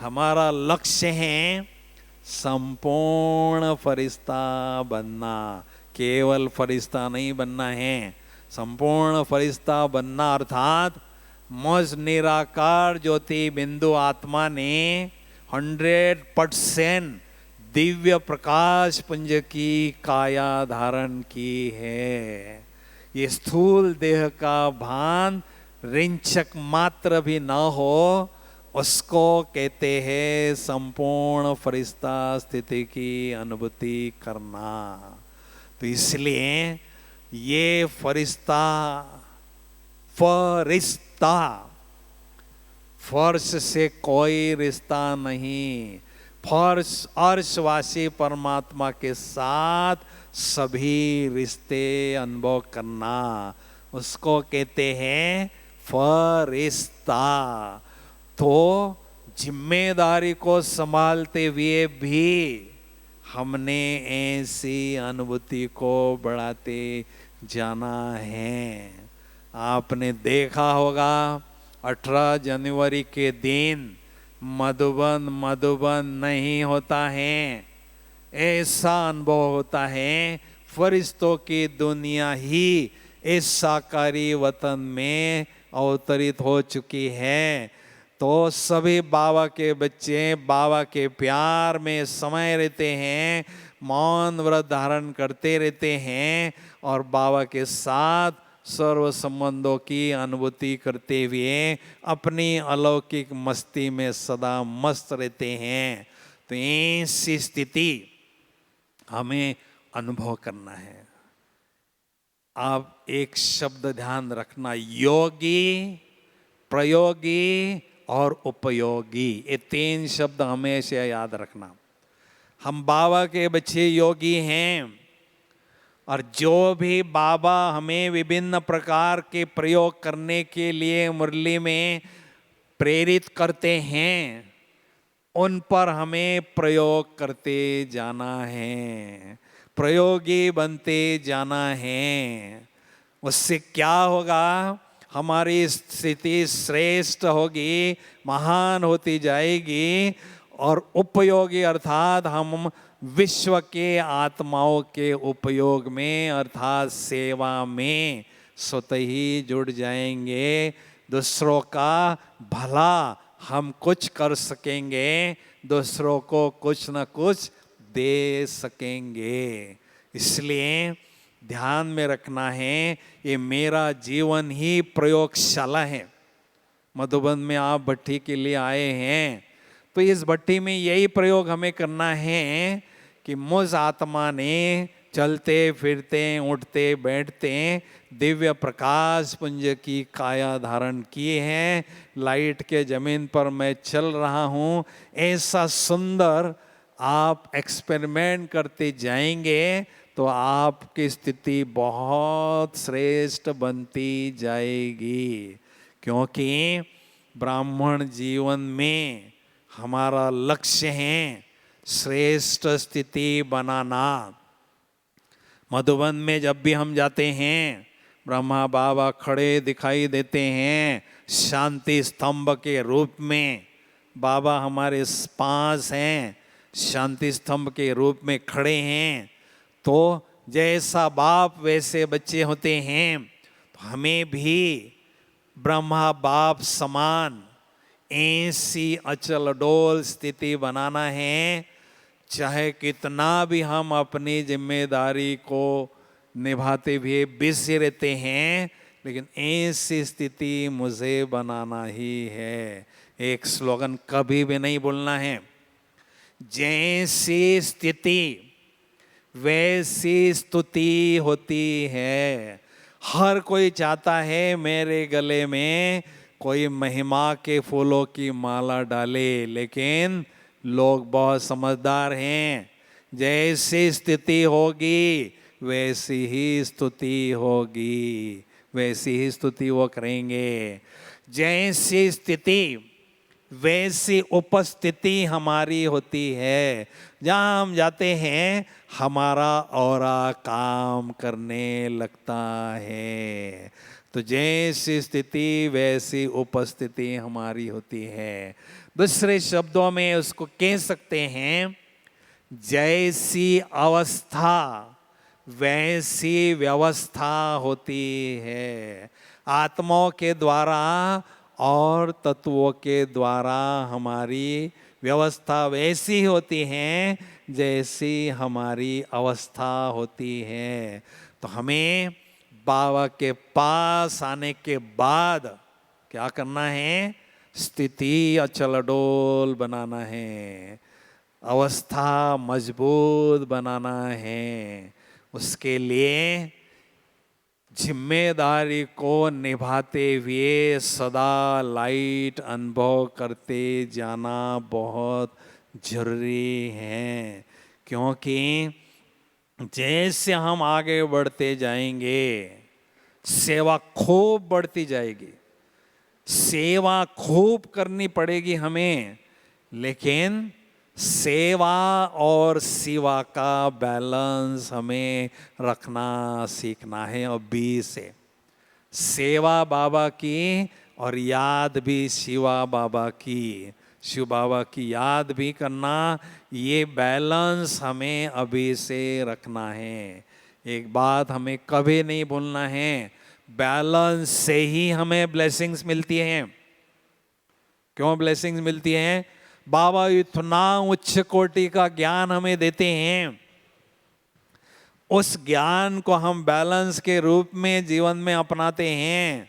हमारा लक्ष्य है संपूर्ण फरिश्ता बनना, केवल फरिश्ता नहीं बनना है, संपूर्ण फरिश्ता बनना। अर्थात मुझ निराकार ज्योति बिंदु आत्मा ने 100% दिव्य प्रकाश पुंज की काया धारण की है। ये स्थूल देह का भान रिंचक मात्र भी न हो, उसको कहते हैं संपूर्ण फरिश्ता स्थिति की अनुभूति करना। तो इसलिए ये फरिश्ता फर्श से कोई रिश्ता नहीं, फर्श अर्शवासी परमात्मा के साथ सभी रिश्ते अनुभव करना, उसको कहते हैं फरिश्ता। तो जिम्मेदारी को संभालते हुए भी हमने ऐसी अनुभूति को बढ़ाते जाना है। आपने देखा होगा 18 जनवरी के दिन मधुबन मधुबन नहीं होता है, ऐसा अनुभव होता है फरिश्तों की दुनिया ही इस साकारी वतन में अवतरित हो चुकी है। तो सभी बाबा के बच्चे बाबा के प्यार में समय रहते हैं, मौन व्रत धारण करते रहते हैं और बाबा के साथ सर्व संबंधों की अनुभूति करते हुए अपनी अलौकिक मस्ती में सदा मस्त रहते हैं। तो ऐसी स्थिति हमें अनुभव करना है। आप एक शब्द ध्यान रखना, योगी, प्रयोगी और उपयोगी, ये 3 शब्द हमेशा याद रखना। हम बाबा के बच्चे योगी हैं और जो भी बाबा हमें विभिन्न प्रकार के प्रयोग करने के लिए मुरली में प्रेरित करते हैं, उन पर हमें प्रयोग करते जाना है, प्रयोगी बनते जाना है। उससे क्या होगा? हमारी स्थिति श्रेष्ठ होगी, महान होती जाएगी और उपयोगी अर्थात हम विश्व के आत्माओं के उपयोग में अर्थात सेवा में स्वतः ही जुड़ जाएंगे। दूसरों का भला हम कुछ कर सकेंगे, दूसरों को कुछ न कुछ दे सकेंगे। इसलिए ध्यान में रखना है, ये मेरा जीवन ही प्रयोगशाला है। मधुबन में आप भट्टी के लिए आए हैं, तो इस भट्टी में यही प्रयोग हमें करना है कि मुझ आत्मा ने चलते फिरते उठते बैठते दिव्य प्रकाश पुंज की काया धारण किए हैं, लाइट के जमीन पर मैं चल रहा हूँ। ऐसा सुंदर आप एक्सपेरिमेंट करते जाएंगे तो आपकी स्थिति बहुत श्रेष्ठ बनती जाएगी। क्योंकि ब्राह्मण जीवन में हमारा लक्ष्य है श्रेष्ठ स्थिति बनाना। मधुबन में जब भी हम जाते हैं, ब्रह्मा बाबा खड़े दिखाई देते हैं शांति स्तंभ के रूप में। बाबा हमारे पास हैं, शांति स्तंभ के रूप में खड़े हैं। तो जैसा बाप वैसे बच्चे होते हैं, तो हमें भी ब्रह्मा बाप समान ऐसी अचल अडोल स्थिति बनाना है। चाहे कितना भी हम अपनी जिम्मेदारी को निभाते हुए बिजी रहते हैं, लेकिन ऐसी स्थिति मुझे बनाना ही है। एक स्लोगन कभी भी नहीं बोलना है, जैसी स्थिति वैसी स्तुति होती है। हर कोई चाहता है मेरे गले में कोई महिमा के फूलों की माला डाले, लेकिन लोग बहुत समझदार हैं। जैसी स्थिति होगी वैसी ही स्तुति होगी, वैसी ही स्तुति वो करेंगे। जैसी स्थिति वैसी उपस्थिति हमारी होती है। जहाँ हम जाते हैं हमारा औरा काम करने लगता है। तो जैसी स्थिति वैसी उपस्थिति हमारी होती है। दूसरे शब्दों में उसको कह सकते हैं, जैसी अवस्था वैसी व्यवस्था होती है। आत्माओं के द्वारा और तत्वों के द्वारा हमारी व्यवस्था वैसी होती है जैसी हमारी अवस्था होती है। तो हमें बाबा के पास आने के बाद क्या करना है? स्थिति अचल अडोल बनाना है, अवस्था मजबूत बनाना है। उसके लिए जिम्मेदारी को निभाते हुए सदा लाइट अनुभव करते जाना बहुत जरूरी है। क्योंकि जैसे हम आगे बढ़ते जाएंगे सेवा खूब बढ़ती जाएगी, सेवा खूब करनी पड़ेगी हमें। लेकिन सेवा और सेवा का बैलेंस हमें रखना सीखना है। अभी से सेवा बाबा की और याद भी शिवा बाबा की, शिव बाबा की याद भी करना। ये बैलेंस हमें अभी से रखना है। एक बात हमें कभी नहीं भूलना है, बैलेंस से ही हमें ब्लेसिंग्स मिलती हैं। क्यों ब्लेसिंग्स मिलती हैं? बाबा इतना उच्च कोटि का ज्ञान हमें देते हैं, उस ज्ञान को हम बैलेंस के रूप में जीवन में अपनाते हैं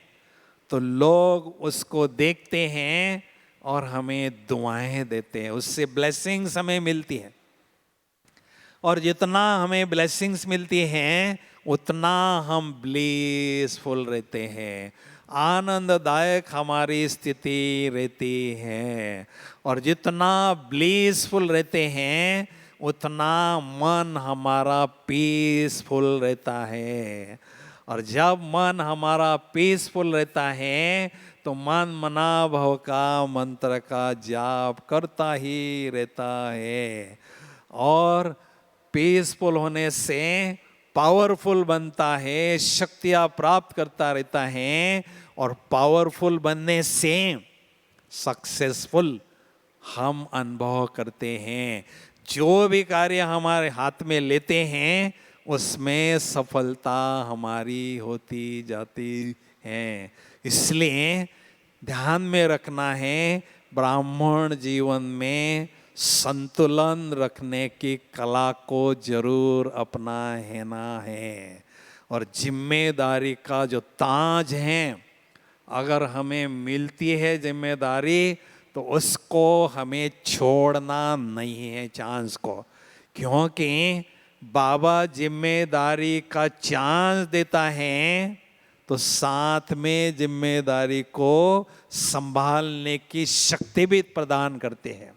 तो लोग उसको देखते हैं और हमें दुआएं देते हैं, उससे ब्लेसिंग्स हमें मिलती हैं। और जितना हमें ब्लेसिंग्स मिलती हैं उतना हम ब्लिसफुल रहते हैं, आनंददायक हमारी स्थिति रहती है। और जितना ब्लिसफुल रहते हैं उतना मन हमारा पीसफुल रहता है। और जब मन हमारा पीसफुल रहता है तो मन मना भव का मंत्र का जाप करता ही रहता है, और पीसफुल होने से पावरफुल बनता है, शक्तियां प्राप्त करता रहता है। और पावरफुल बनने से सक्सेसफुल हम अनुभव करते हैं। जो भी कार्य हमारे हाथ में लेते हैं उसमें सफलता हमारी होती जाती है। इसलिए ध्यान में रखना है, ब्राह्मण जीवन में संतुलन रखने की कला को जरूर अपनाना है। और जिम्मेदारी का जो ताज है, अगर हमें मिलती है जिम्मेदारी तो उसको हमें छोड़ना नहीं है चांस को, क्योंकि बाबा जिम्मेदारी का चांस देता है तो साथ में जिम्मेदारी को संभालने की शक्ति भी प्रदान करते हैं।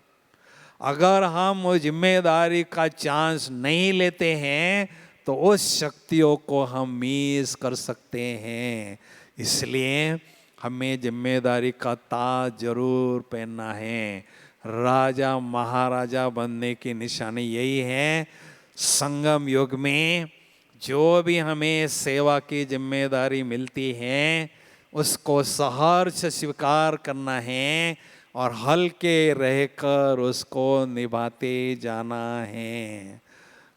अगर हम वो जिम्मेदारी का चांस नहीं लेते हैं तो उस शक्तियों को हम मिस कर सकते हैं। इसलिए हमें जिम्मेदारी का ताज जरूर पहनना है। राजा महाराजा बनने की निशानी यही है। संगम युग में जो भी हमें सेवा की जिम्मेदारी मिलती है उसको सहर्ष स्वीकार करना है और हल्के रहकर उसको निभाते जाना है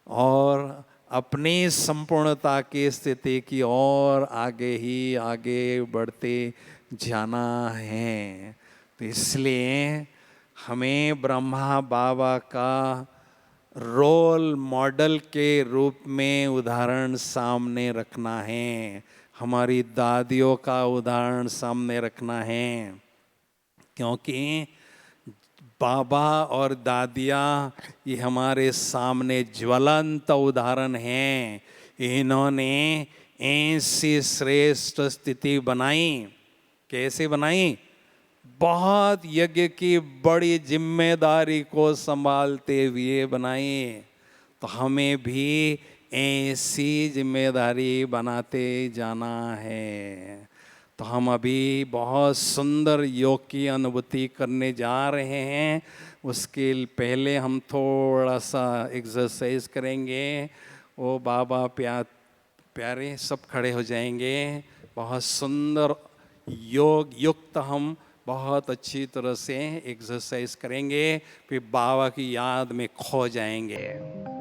और अपनी संपूर्णता की स्थिति की ओर आगे ही आगे बढ़ते जाना है। तो इसलिए हमें ब्रह्मा बाबा का रोल मॉडल के रूप में उदाहरण सामने रखना है, हमारी दादियों का उदाहरण सामने रखना है, क्योंकि बाबा और दादियाँ ये हमारे सामने ज्वलंत उदाहरण हैं। इन्होंने ऐसी श्रेष्ठ स्थिति बनाई। कैसे बनाई? बहुत यज्ञ की बड़ी जिम्मेदारी को संभालते हुए बनाई। तो हमें भी ऐसी जिम्मेदारी बनाते जाना है। तो हम अभी बहुत सुंदर योग की अनुभूति करने जा रहे हैं। उसके पहले हम थोड़ा सा एक्सरसाइज करेंगे। वो बाबा प्यारे सब खड़े हो जाएंगे। बहुत सुंदर योग युक्त हम बहुत अच्छी तरह से एक्सरसाइज करेंगे, फिर बाबा की याद में खो जाएंगे।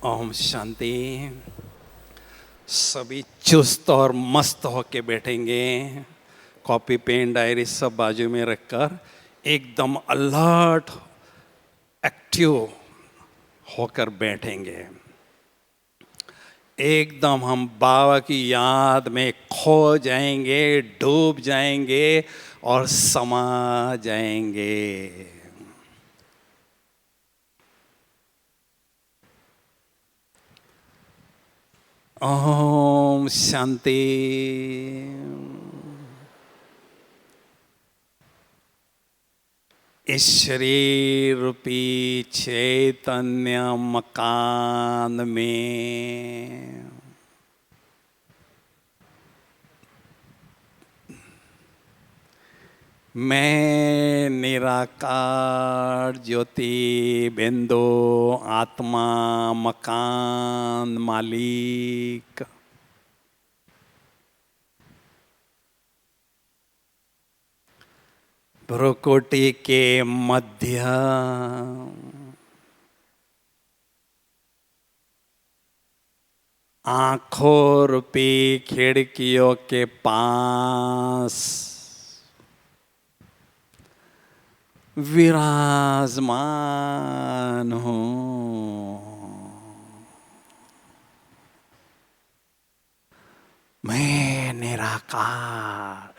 ओम शांति। सभी चुस्त और मस्त होके बैठेंगे। कॉपी पेन डायरी सब बाजू में रखकर एकदम अलर्ट एक्टिव होकर बैठेंगे। एकदम हम बाबा की याद में खो जाएंगे, डूब जाएंगे और समा जाएंगे। ओम शांति। इस शरीर रूपी चैतन्य मकान में मैं निराकार ज्योति बिंदु आत्मा मकान मालिक भ्रुकुटी के मध्य आंखों रूपी खिड़कियों के पास विराजमान हूँ। मैं निराकार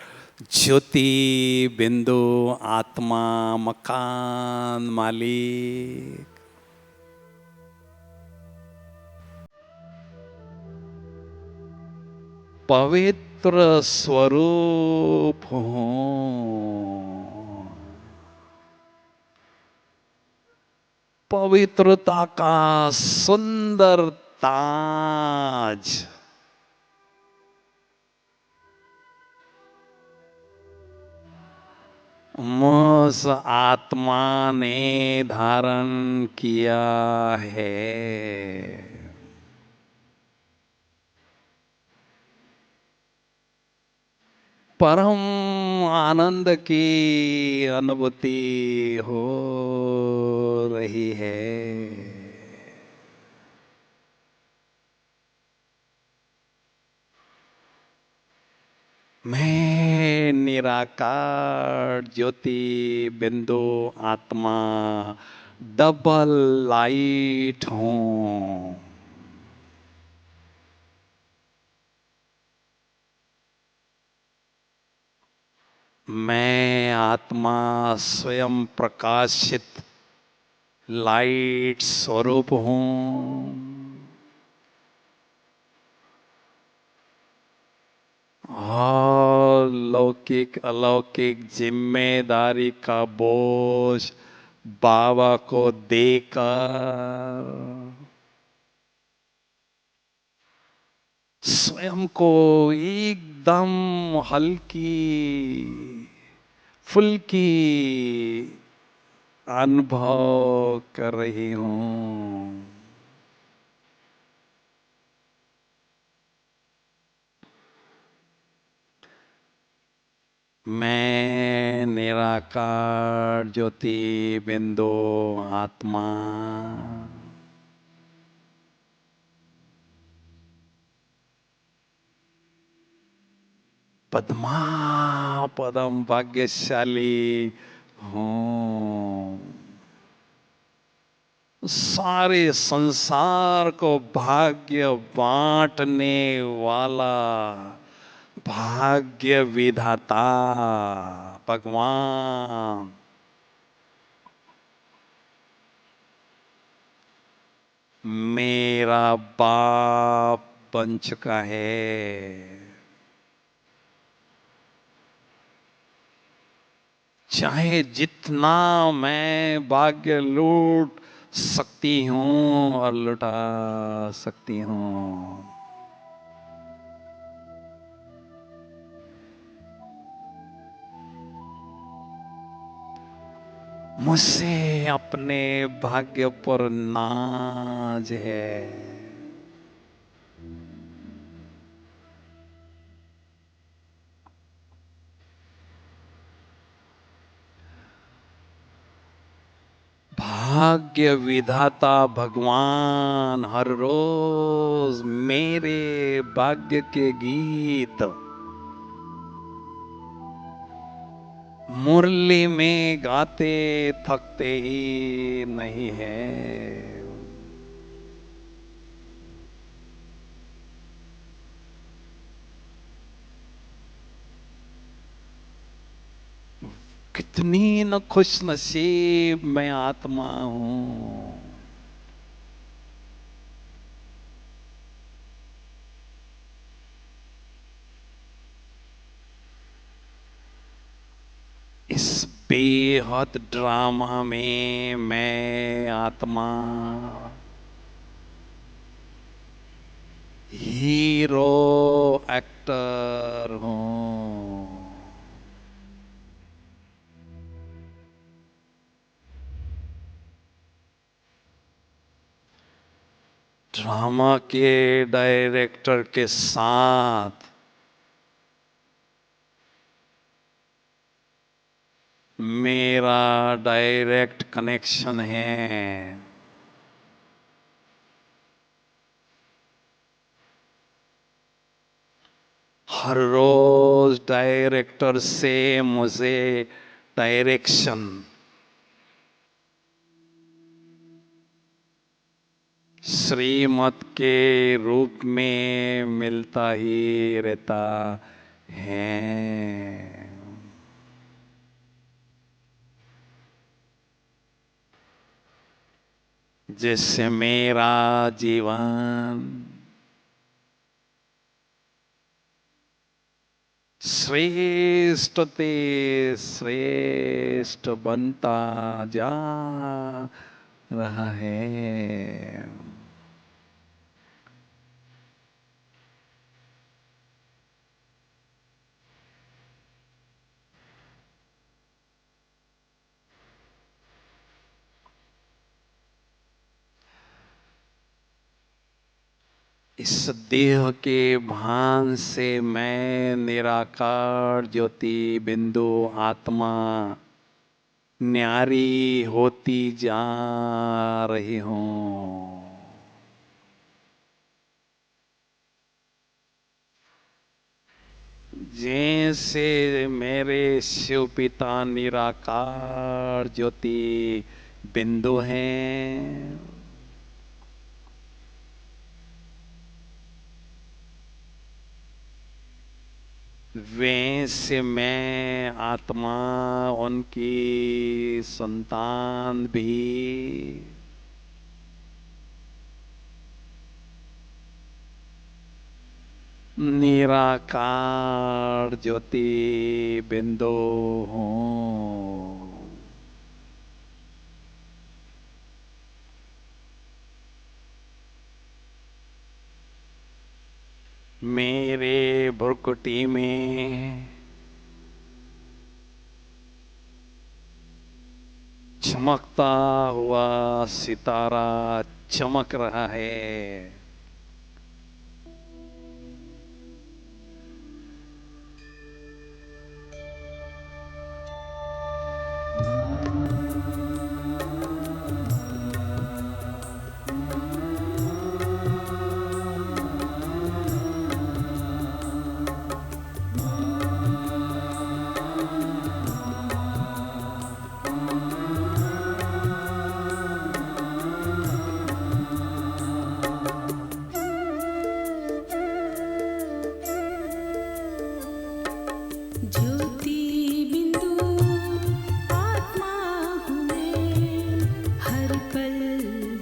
ज्योति बिंदु आत्मा मकान मालिक पवित्र स्वरूप हूँ। पवित्रता का सुंदर ताज मुझ आत्मा ने धारण किया है। परम आनंद की अनुभूति हो रही है। मैं निराकार ज्योति बिंदु आत्मा डबल लाइट हूँ। मैं आत्मा स्वयं प्रकाशित लाइट स्वरूप हूँ। और लौकिक अलौकिक जिम्मेदारी का बोझ बाबा को देकर स्वयं को एकदम हल्की फुल्की अनुभव कर रही हूँ। मैं निराकार ज्योति बिंदु आत्मा पद्मा पदम भाग्यशाली हूँ। सारे संसार को भाग्य बांटने वाला भाग्य विधाता भगवान मेरा बाप बन चुका है। चाहे जितना मैं भाग्य लूट सकती हूँ और लुटा सकती हूँ, मुझसे अपने भाग्य पर नाज है। भाग्य विधाता भगवान हर रोज मेरे भाग्य के गीत मुरली में गाते थकते ही नहीं है। कितनी न खुश नसीब मैं आत्मा हूं। इस बेहद ड्रामा में मैं आत्मा हीरो एक्टर हूं। ड्रामा के डायरेक्टर के साथ मेरा डायरेक्ट कनेक्शन है। हर रोज डायरेक्टर से मुझे डायरेक्शन श्रीमत के रूप में मिलता ही रहता है। जैसे मेरा जीवन श्रेष्ठ ते श्रेष्ठ बनता जा रहा है। इस देह के भान से मैं निराकार ज्योति बिंदु आत्मा न्यारी होती जा रही हूं। जैसे मेरे शिव पिता निराकार ज्योति बिंदु हैं, वैसे मैं आत्मा उनकी संतान भी निराकार ज्योति बिंदु हूं। मेरे भुरकुटी में चमकता हुआ सितारा चमक रहा है। ज्योति बिंदु आत्मा हूँ मैं, हर पल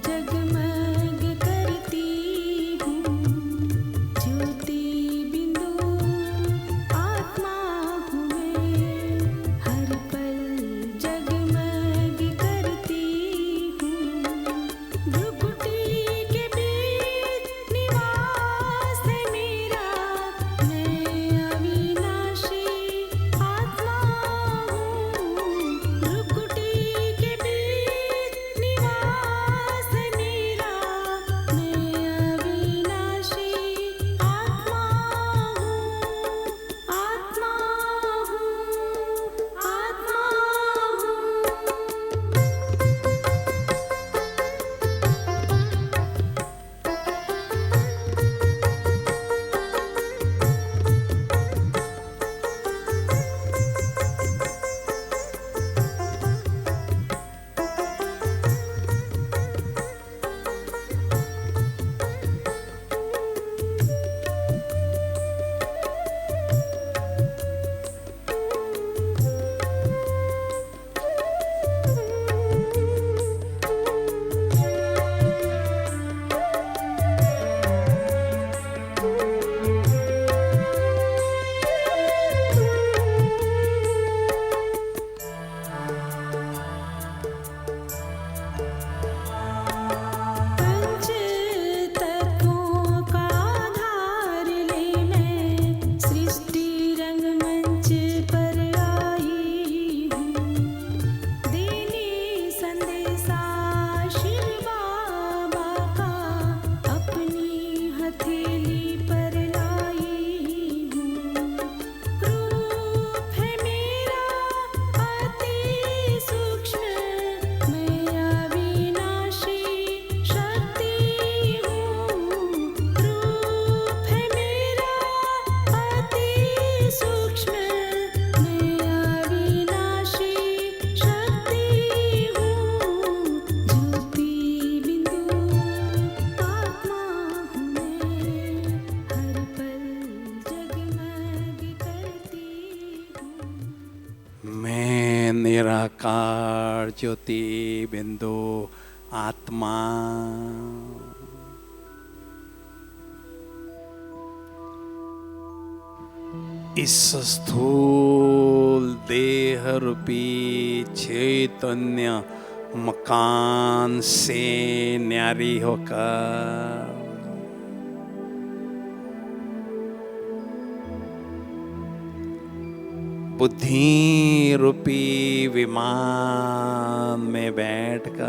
जगमग करती हूँ। ज्योति बिंदु आत्मा हूँ मैं, हर पल जगमग करती हूँ। भ्रुकुटी के बीच निवास है मेरा, मैं अविनाशी सृष्टि रंगमंच पर आई हूँ, देने संदेशा शिव बाबा का अपनी हथेली पर लाई हूँ। रूप है मेरा अति सूक्ष्म, मैं अविनाशी शक्ति हूँ। रूप है मेरा अति सूक्ष्म, मैं अविनाशी शक्ति हूँ। ज्योति बिंदु आत्मा हूँ मैं, हर पल जगमग करती हूँ। मैं निराकार ज्योति बिंदु आत्मा, इस स्थूल देह रूपी चैतन्य मकान से न्यारी होकर बुद्धि रूपी विमान में बैठकर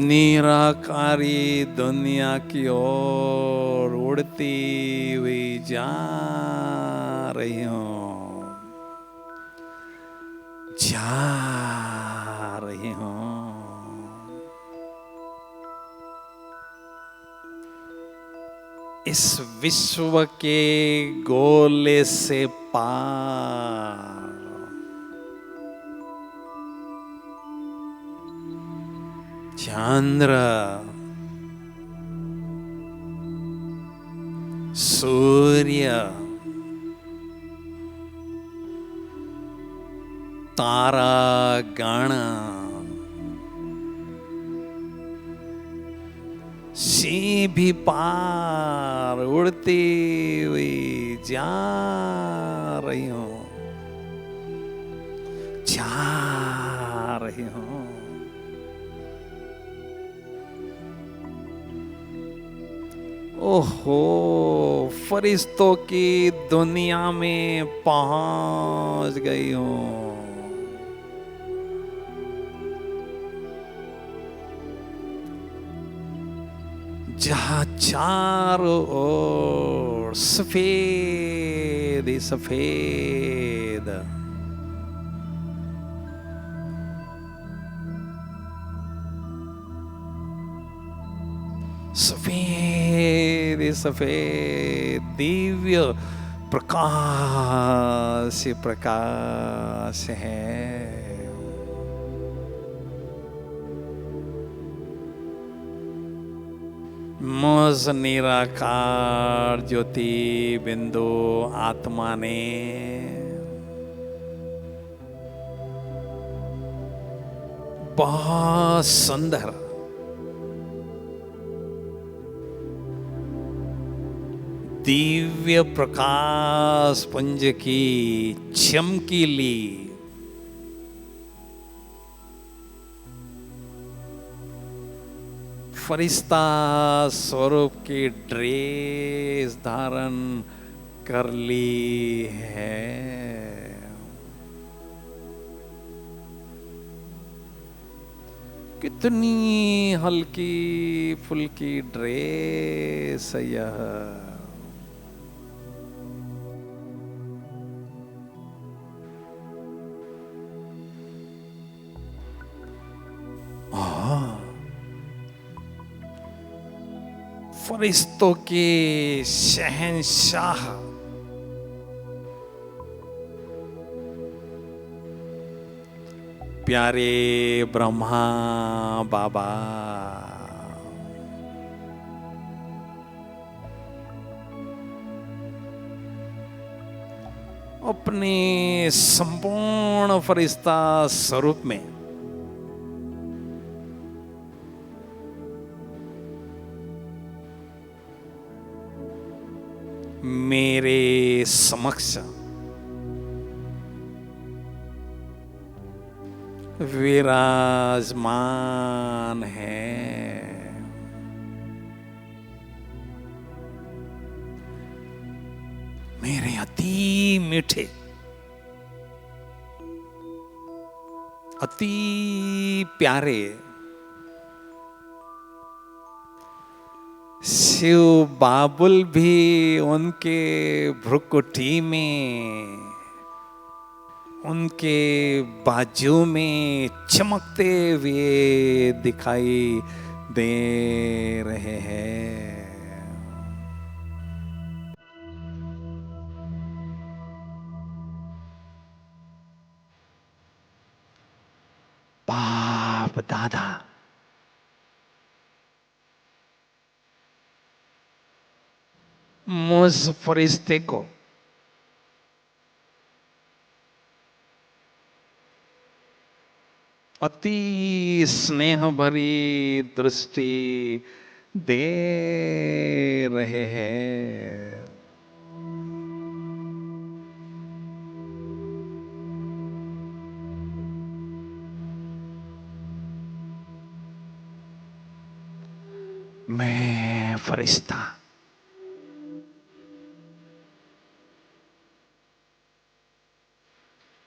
निराकारी दुनिया की ओर उड़ती हुई जा रही हूँ, जा रही हूँ। इस विश्व के गोले से पार चंद्र, सूर्य, तारा गण से भी पार उड़ती हुई जा रही हूँ, जा रही हूँ। ओहो, फरिश्तों की दुनिया में पहुंच गई हूँ। जहाँ चारों ओर सफेद ही सफेद, सफेद ही सफेद दिव्य प्रकाश ही प्रकाश है। मुझ निराकार ज्योति बिंदु आत्मा ने बहुत सुंदर दिव्य प्रकाश पुंज की चमकीली फरिश्ता स्वरूप की ड्रेस धारण कर ली है। कितनी हल्की फुल्की ड्रेस है यह। फरिश्तों के शहंशाह प्यारे ब्रह्मा बाबा अपने संपूर्ण फरिश्ता स्वरूप में मेरे समक्ष विराजमान है। मेरे अति मीठे, अति प्यारे शिव बाबुल भी उनके भ्रुकुटी में, उनके बाजू में चमकते हुए दिखाई दे रहे हैं। बाप दादा मुझ फरिश्ते को अति स्नेह भरी दृष्टि दे रहे हैं। मैं फरिश्ता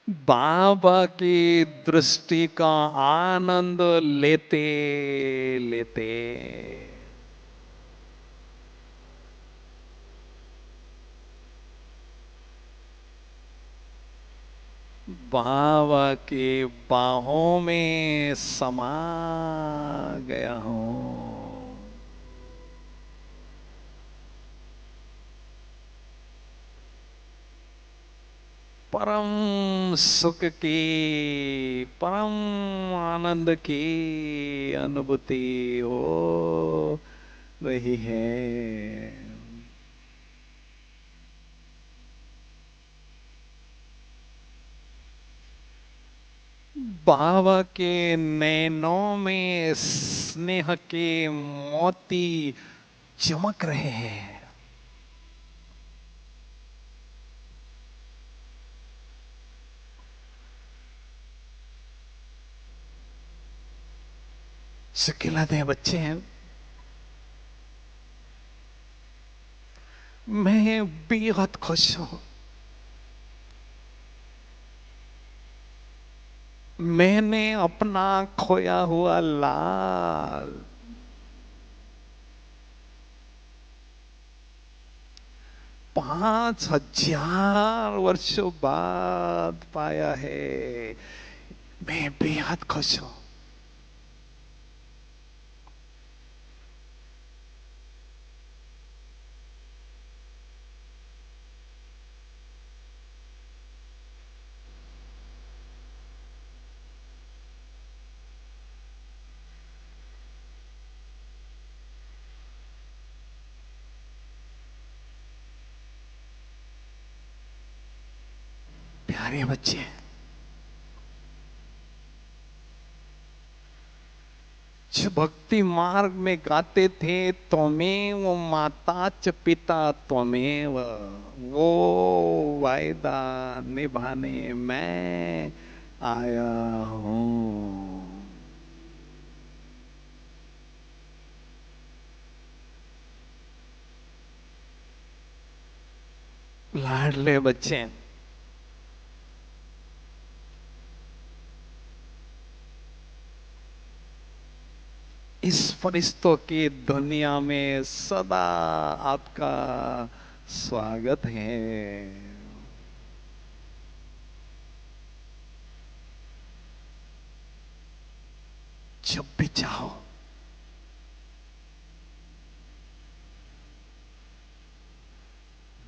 बाबा की दृष्टि का आनंद लेते लेते बाबा की बाहों में समा गया हूं। परम सुख की, परम आनंद की अनुभूति हो रही है। बाबा के नैनों में स्नेह के मोती चमक रहे हैं। शकीलाते बच्चे हैं। मैं बेहद खुश हूं। मैंने अपना खोया हुआ लाल 5000 वर्षों बाद पाया है। मैं बेहद खुश हूं। प्यारे बच्चे, जो भक्ति मार्ग में गाते थे त्वमेव माता च पिता त्वमेव, वो वायदा निभाने मैं आया हूं। लाडले बच्चे, इस फरिश्तों की दुनिया में सदा आपका स्वागत है। जब भी चाहो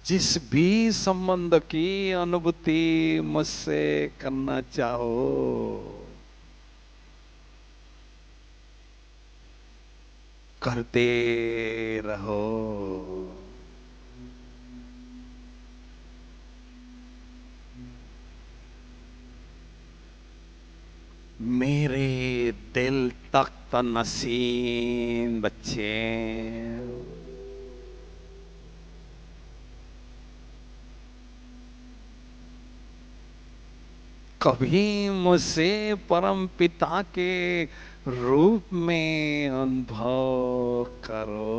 जिस भी संबंध की अनुभूति मुझसे करना चाहो, करते रहो। मेरे दिल तख्त नसीन बच्चे, कभी मुझसे परम पिता के रूप में अनुभव करो।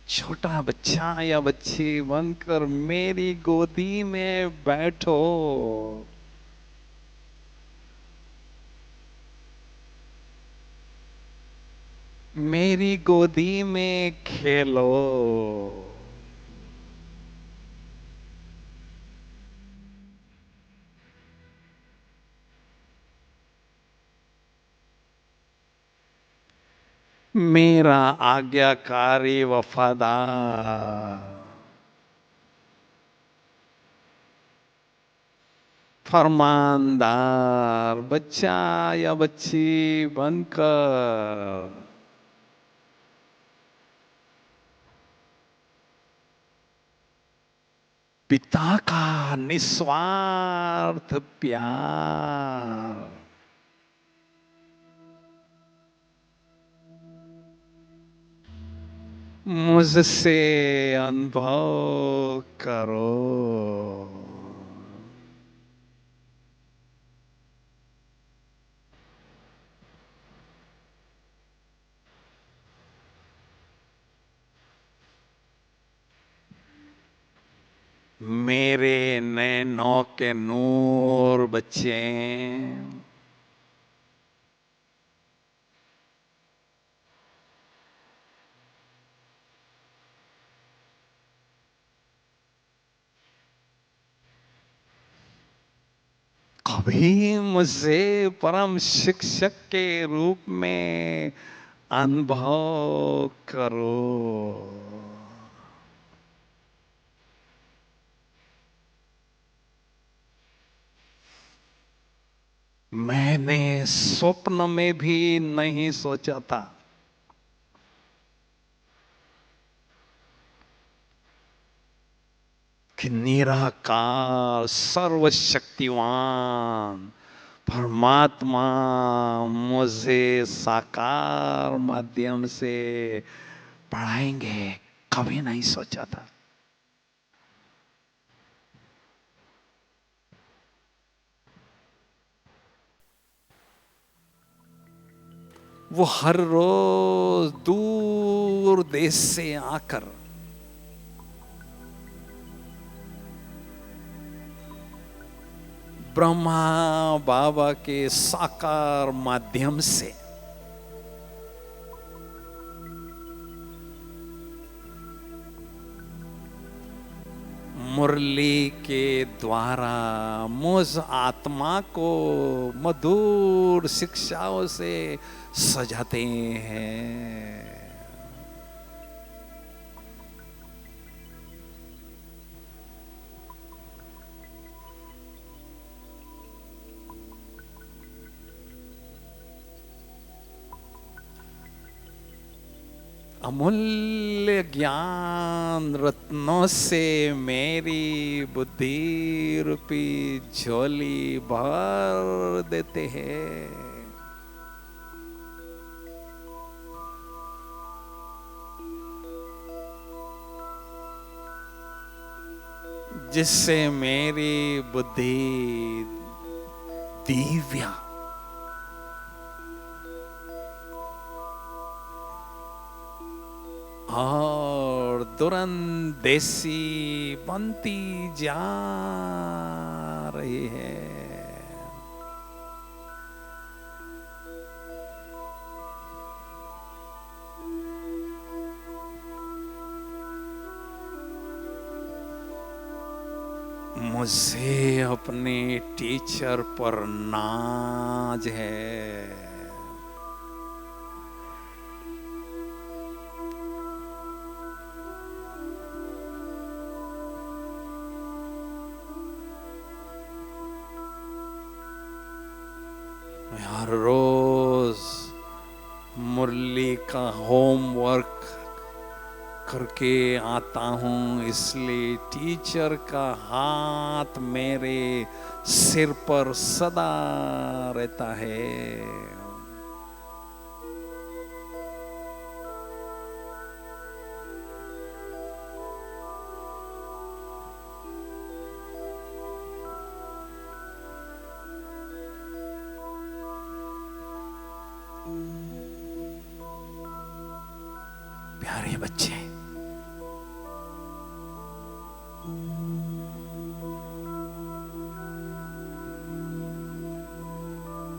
छोटा बच्चा या बच्ची बनकर मेरी गोदी में बैठो। मेरी गोदी में खेलो। मेरा आज्ञाकारी वफादार फरमानदार बच्चा या बच्ची बनकर पिता का निस्वार्थ प्यार मुझसे अनुभव करो। मेरे नैनों के नूर बच्चे, कभी मुझसे परम शिक्षक के रूप में अनुभव करो। मैंने स्वप्न में भी नहीं सोचा था कि निराकार सर्वशक्तिवान परमात्मा मुझे साकार माध्यम से पढ़ाएंगे। कभी नहीं सोचा था। वो हर रोज दूर देश से आकर ब्रह्मा बाबा के साकार माध्यम से मुरली के द्वारा मुझ आत्मा को मधुर शिक्षाओं से सजाते हैं। अमूल्य ज्ञान रत्नों से मेरी बुद्धि रूपी झोली भर देते हैं। जिससे मेरी बुद्धि दिव्या और दुरंदेशी बनती जा रही है। मुझे अपने टीचर पर नाज है। मैं हर रोज मुरली का होमवर्क करके आता हूँ, इसलिए टीचर का हाथ मेरे सिर पर सदा रहता है। प्यारे बच्चे,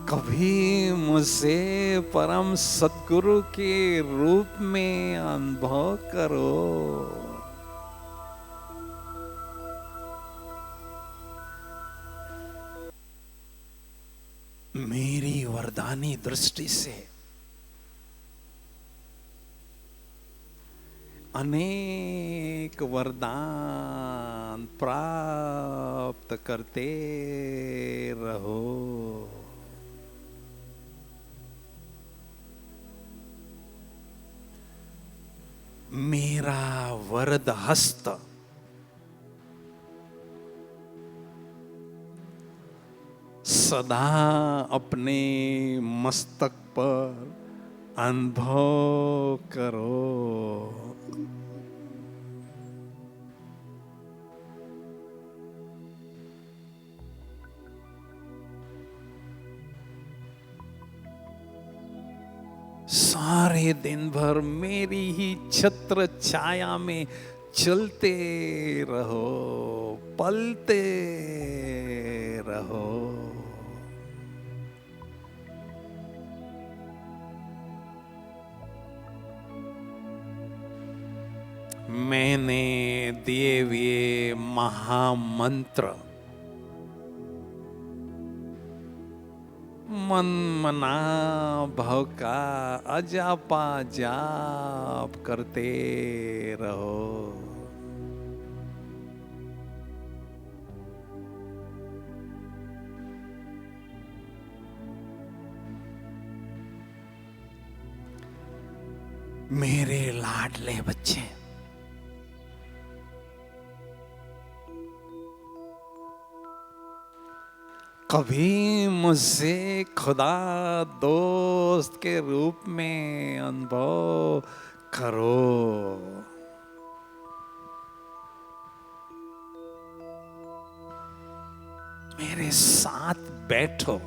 कभी मुझसे परम सद्गुरु के रूप में अनुभव करो। मेरी वरदानी दृष्टि से अनेक वरदान प्राप्त करते रहो। मेरा वरद हस्त सदा अपने मस्तक पर अनुभव करो। सारे दिन भर मेरी ही छत्र छाया में चलते रहो, पलते रहो। मैंने दिए हुए महामंत्र मन मना भव का अजापा जाप करते रहो। मेरे लाडले बच्चे, कभी मुझसे खुदा दोस्त के रूप में अनुभव करो। मेरे साथ बैठो,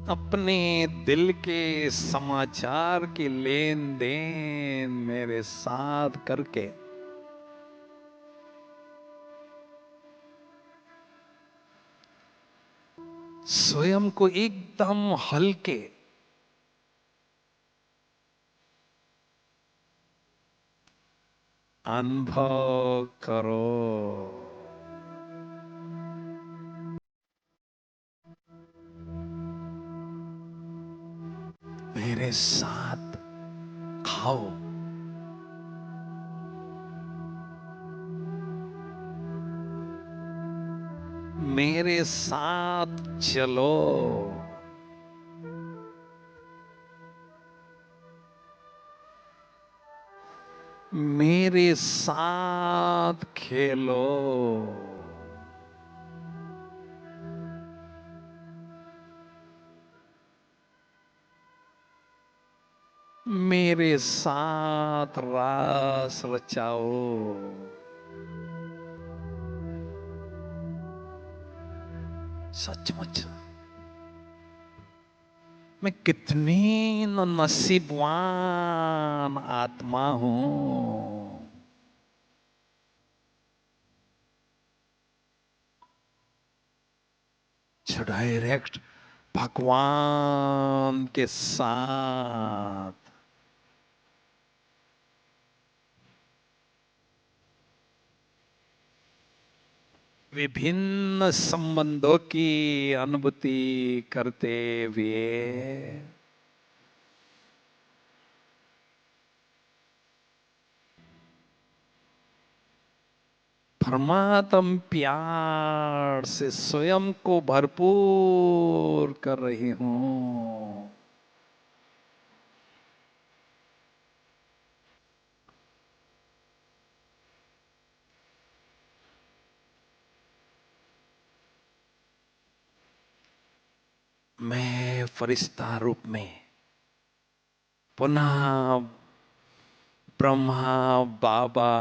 अपने दिल के समाचार की लेन देन मेरे साथ करके स्वयं को एकदम हल्के अनुभव करो। मेरे साथ खाओ, मेरे साथ चलो, मेरे साथ खेलो। मेरे साथ रास रचाओ। सचमुच मैं कितनी नसीबवान आत्मा हूं। जो डायरेक्ट भगवान के साथ विभिन्न संबंधों की अनुभूति करते हुए परमात्म प्यार से स्वयं को भरपूर कर रही हूं। मैं फरिश्ता रूप में पुनः ब्रह्मा बाबा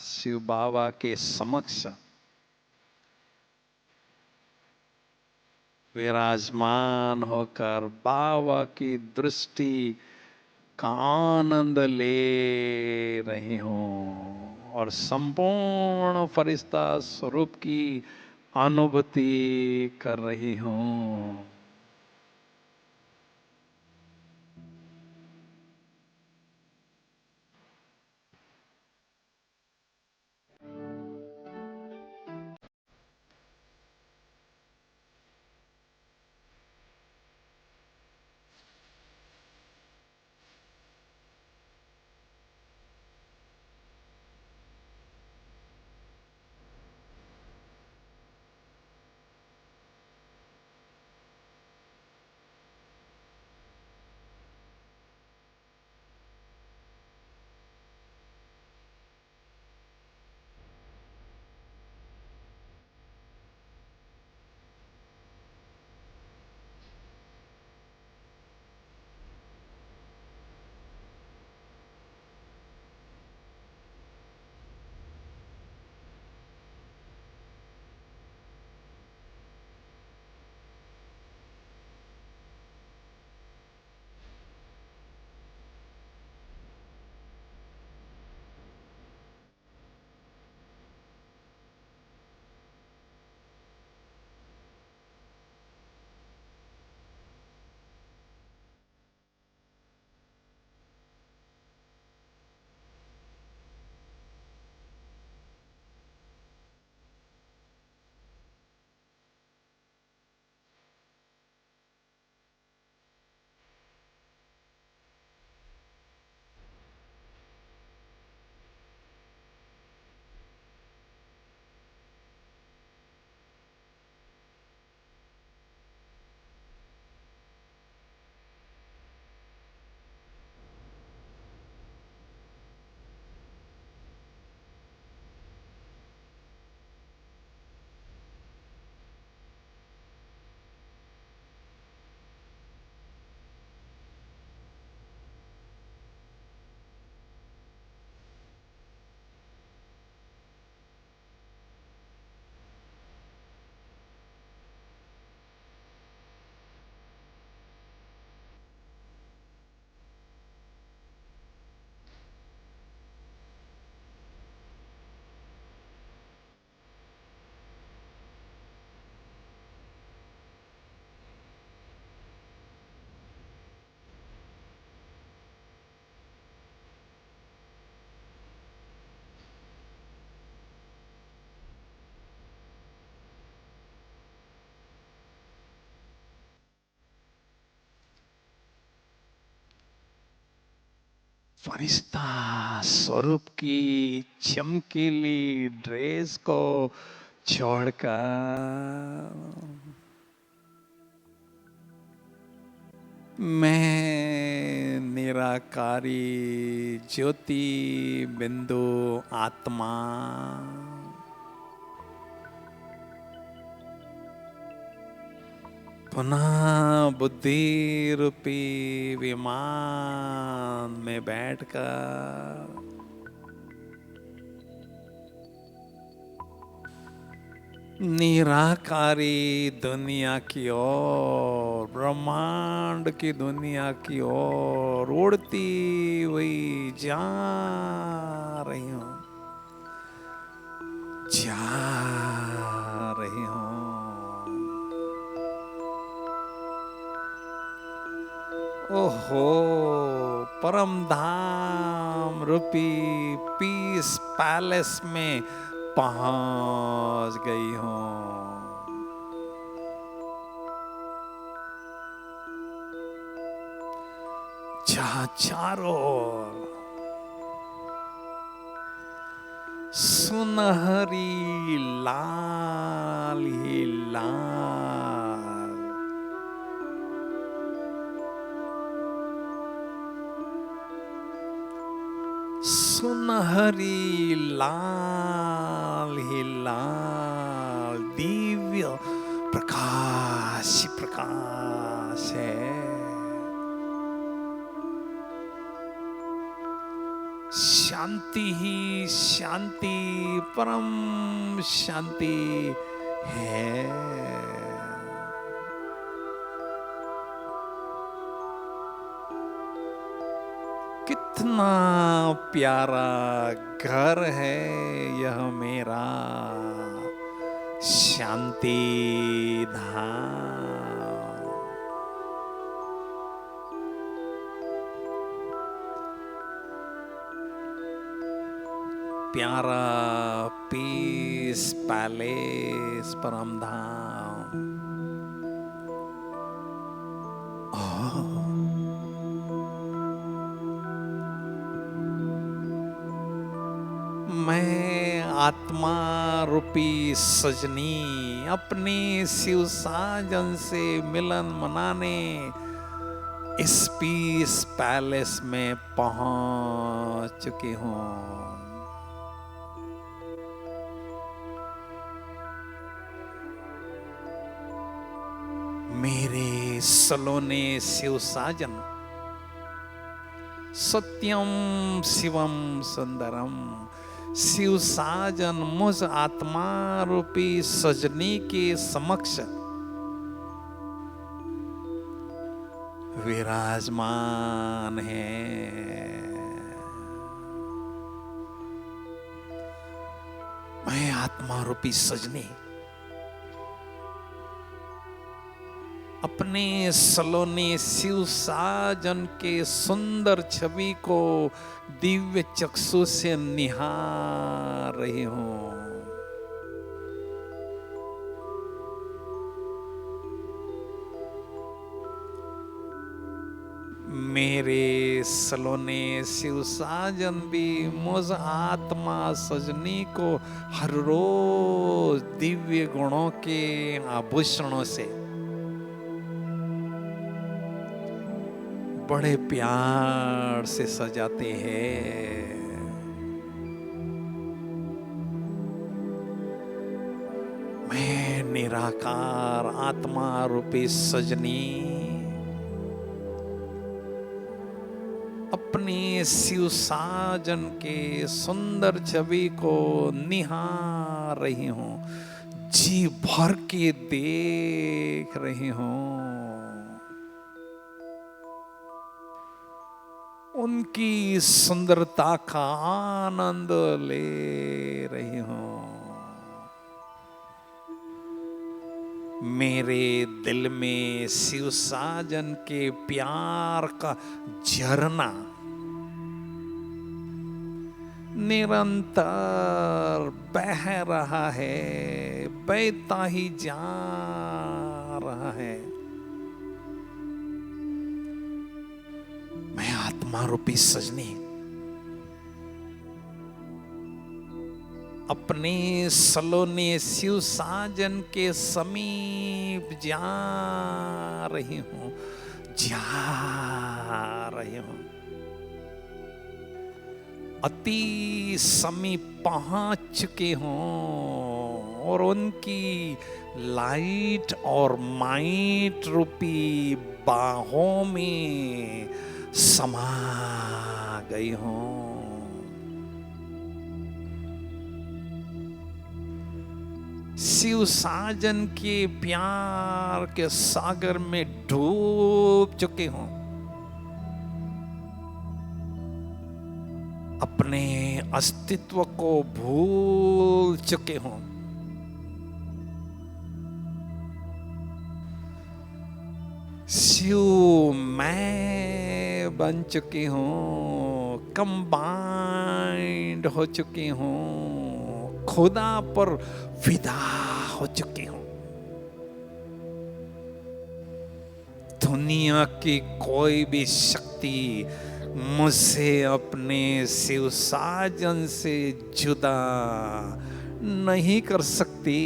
शिव बाबा के समक्ष विराजमान होकर बाबा की दृष्टि का आनंद ले रही हूँ और संपूर्ण फरिश्ता स्वरूप की अनुभूति कर रही हूँ। फरिश्ता स्वरूप की चमकीली ड्रेस को छोड़कर मैं निराकारी ज्योति बिंदु आत्मा पुनः बुद्धि रूपी विमान में बैठकर निराकारी दुनिया की ओर, ब्रह्मांड की दुनिया की ओर उड़ती हुई जा रही हूं, जा रही हूं। ओहो, परम धाम रूपी पीस पैलेस में पहुंच गई हूं। जहां चारों ओर सुनहरी लाल ही लाल सुनहरी लाल ही लाल दिव्य प्रकाश प्रकाश है। शांति ही शांति, परम शांति है। कितना प्यारा घर है यह मेरा शांति धाम। प्यारा पीस पैलेस परम धाम। मैं आत्मा रूपी सजनी अपने शिव साजन से मिलन मनाने इस पीस पैलेस में पहुंच चुकी हूं। मेरे सलोने शिव साजन, सत्यम शिवम सुंदरम, शिव साजन मुझ आत्मा रूपी सजनी के समक्ष विराजमान है। मैं आत्मा रूपी सजनी अपने सलोने शिव साजन के सुंदर छवि को दिव्य चक्षु से निहार रही हूं। मेरे सलोने शिव साजन भी मुझ आत्मा सजनी को हर रोज दिव्य गुणों के आभूषणों से बड़े प्यार से सजाते हैं। मैं निराकार आत्मा रूपी सजनी अपने शिव साजन के सुंदर छवि को निहार रही हूं, जी भर के देख रही हूं। उनकी सुंदरता का आनंद ले रही हूं। मेरे दिल में शिव साजन के प्यार का झरना निरंतर बह रहा है, बहता ही जा रहा है। मैं आत्मा रूपी सजनी अपने सलोने शिव साजन के समीप जा रही हूं, जा रही हूं। अति समीप पहुंच चुके हूं और उनकी लाइट और माइट रूपी बाहों में समा गई हूं। शिव साजन के प्यार के सागर में डूब चुके हूं। अपने अस्तित्व को भूल चुके हूं। शिव मैं बन चुकी हूं, कंबाइंड हो चुकी हूं, खुदा पर विदा हो चुकी हूं। दुनिया की कोई भी शक्ति मुझसे अपने शिव साजन से जुदा नहीं कर सकती,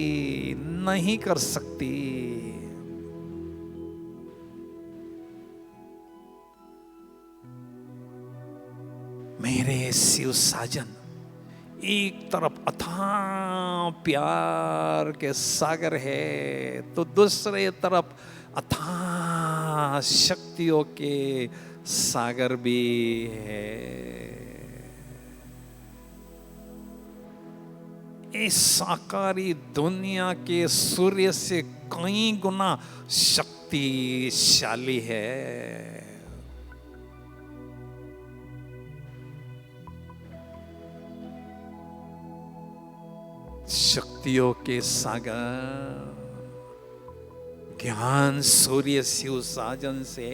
नहीं कर सकती। मेरे शिव साजन एक तरफ अथाह प्यार के सागर है तो दूसरे तरफ अथाह शक्तियों के सागर भी है। इस साकारी दुनिया के सूर्य से कई गुना शक्तिशाली है। शक्तियों के सागर, ज्ञान सूर्य शिव साजन से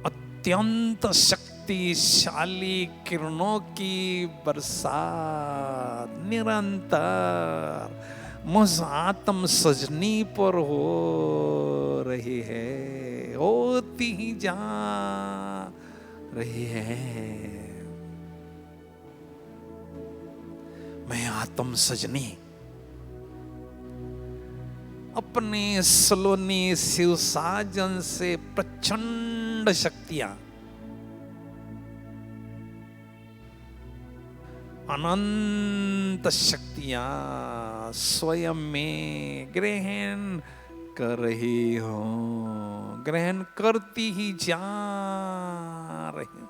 अत्यंत शक्तिशाली किरणों की बरसात निरंतर मुझ आत्म सजनी पर हो रही है, होती ही जा रही है। मैं आत्म सजनी अपने सलोनी शिव साजन से प्रचंड शक्तियां, अनंत शक्तियां स्वयं में ग्रहण कर रही हो, ग्रहण करती ही जा रही हूं।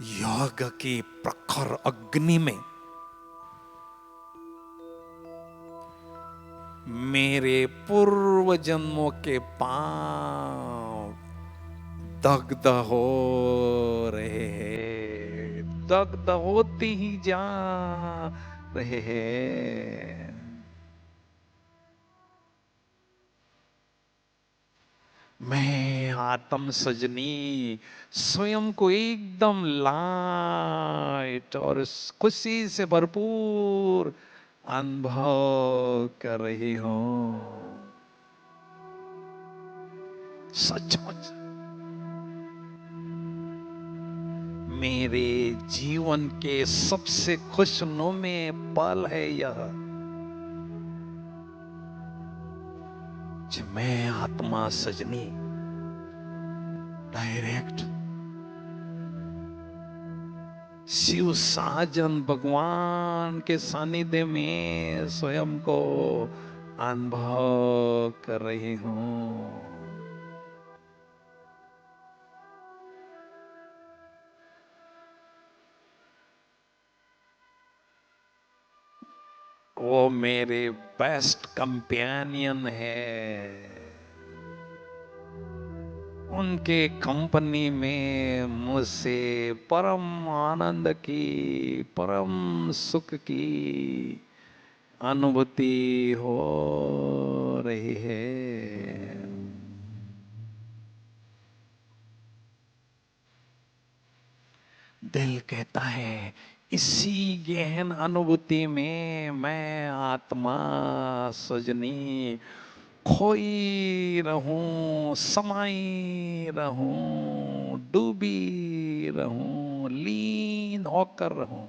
योग की प्रखर अग्नि में मेरे पूर्व जन्मों के पांव दग्ध हो रहे हैं, दग्ध होती ही जा रहे हैं। मैं आत्म सजनी स्वयं को एकदम लाइट और खुशी से भरपूर अनुभव कर रही हूं। सचमुच मेरे जीवन के सबसे खुशनुमे पल है यह, जब मैं आत्मा सजनी डायरेक्ट शिव साजन भगवान के सानिध्य में स्वयं को अनुभव कर रही हूं। वो मेरे बेस्ट कंपेनियन है। उनके कंपनी में मुझसे परम आनंद की, परम सुख की अनुभूति हो रही है। दिल कहता है इसी गहन अनुभूति में मैं आत्मा सजनी खोई रहूं, समाई रहूं, डूबी रहूं, लीन होकर रहूं।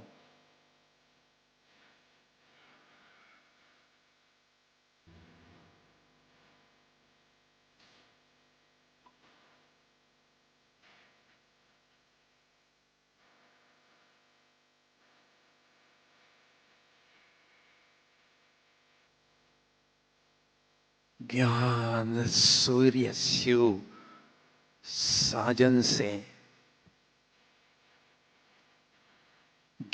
ज्ञान सूर्य शिव साजन से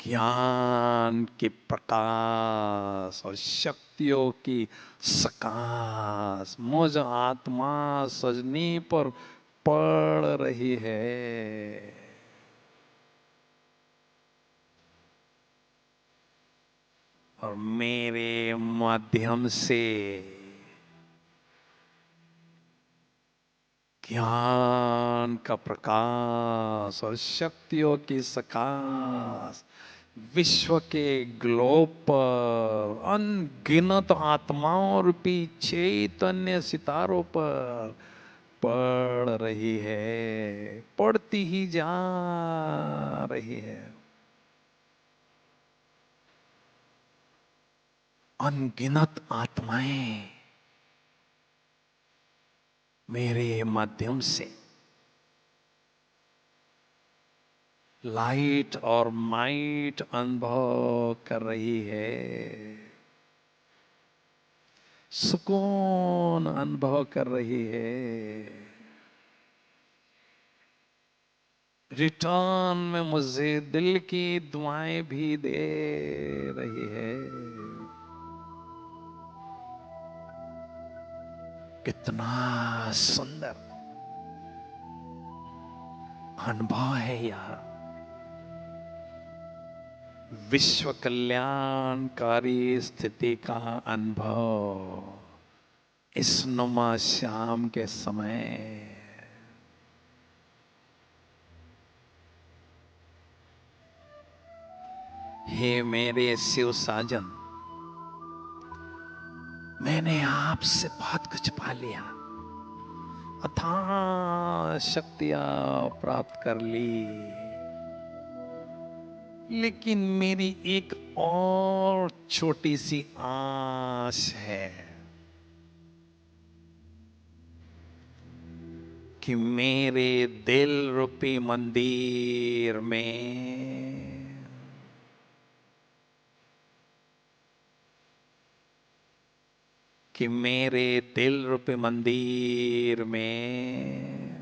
ज्ञान के प्रकाश और शक्तियों की सकाश मुझ आत्मा सजनी पर पड़ रही है। और मेरे माध्यम से ज्ञान का प्रकाश और शक्तियों की सकाश विश्व के ग्लोब पर अनगिनत आत्माओं रूपी चैतन्य सितारों पर पड़ रही है, पड़ती ही जा रही है। अनगिनत आत्माएं मेरे माध्यम से लाइट और माइट अनुभव कर रही है, सुकून अनुभव कर रही है। रिटर्न में मुझे दिल की दुआएं भी दे रही है। कितना सुंदर अनुभव है यह। विश्व कल्याणकारी स्थिति का अनुभव इस नुमा शाम के समय। हे मेरे शिव साजन, मैंने आपसे बहुत कुछ पा लिया, अथाह शक्तियां प्राप्त कर ली, लेकिन मेरी एक और छोटी सी आस है कि मेरे दिल रूपी मंदिर में मेरे दिल रूपी मंदिर में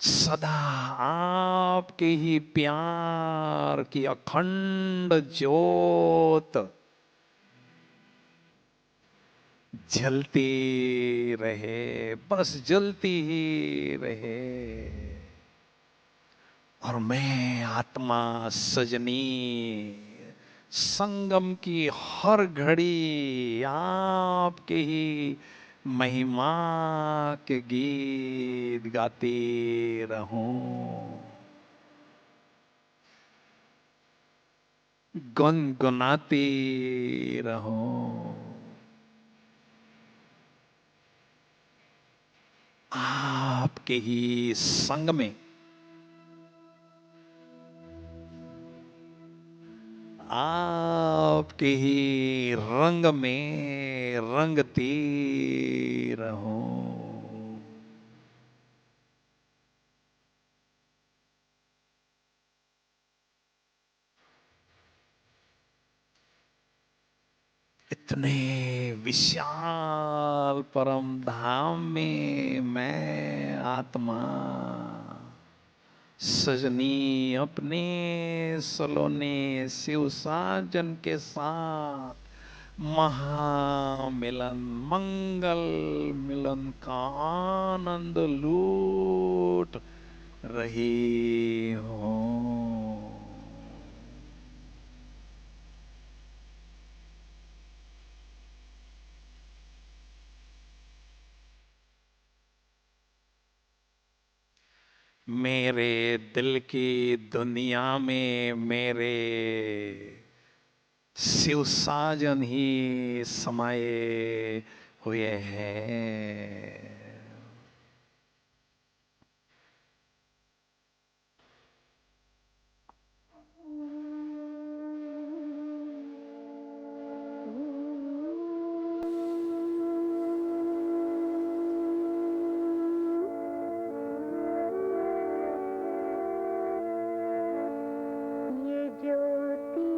सदा आपके ही प्यार की अखंड ज्योत जलती रहे, बस जलती ही रहे। और मैं आत्मा सजनी संगम की हर घड़ी आपके ही महिमा के गीत गाती रहूं, गुनगुनाती रहूं। आपके ही संग में, आपके ही रंग में रंगती रहूं। इतने विशाल परम धाम में मैं आत्मा सजनी अपने सलोने शिव साजन के साथ महामिलन मंगल मिलन का आनंद लूट रही हूं। मेरे दिल की दुनिया में मेरे शिव साजन ही समाये हुए हैं। ये ज्योति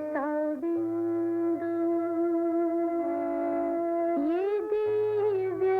सा बिंदु, ये दिव्य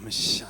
ओम शांति।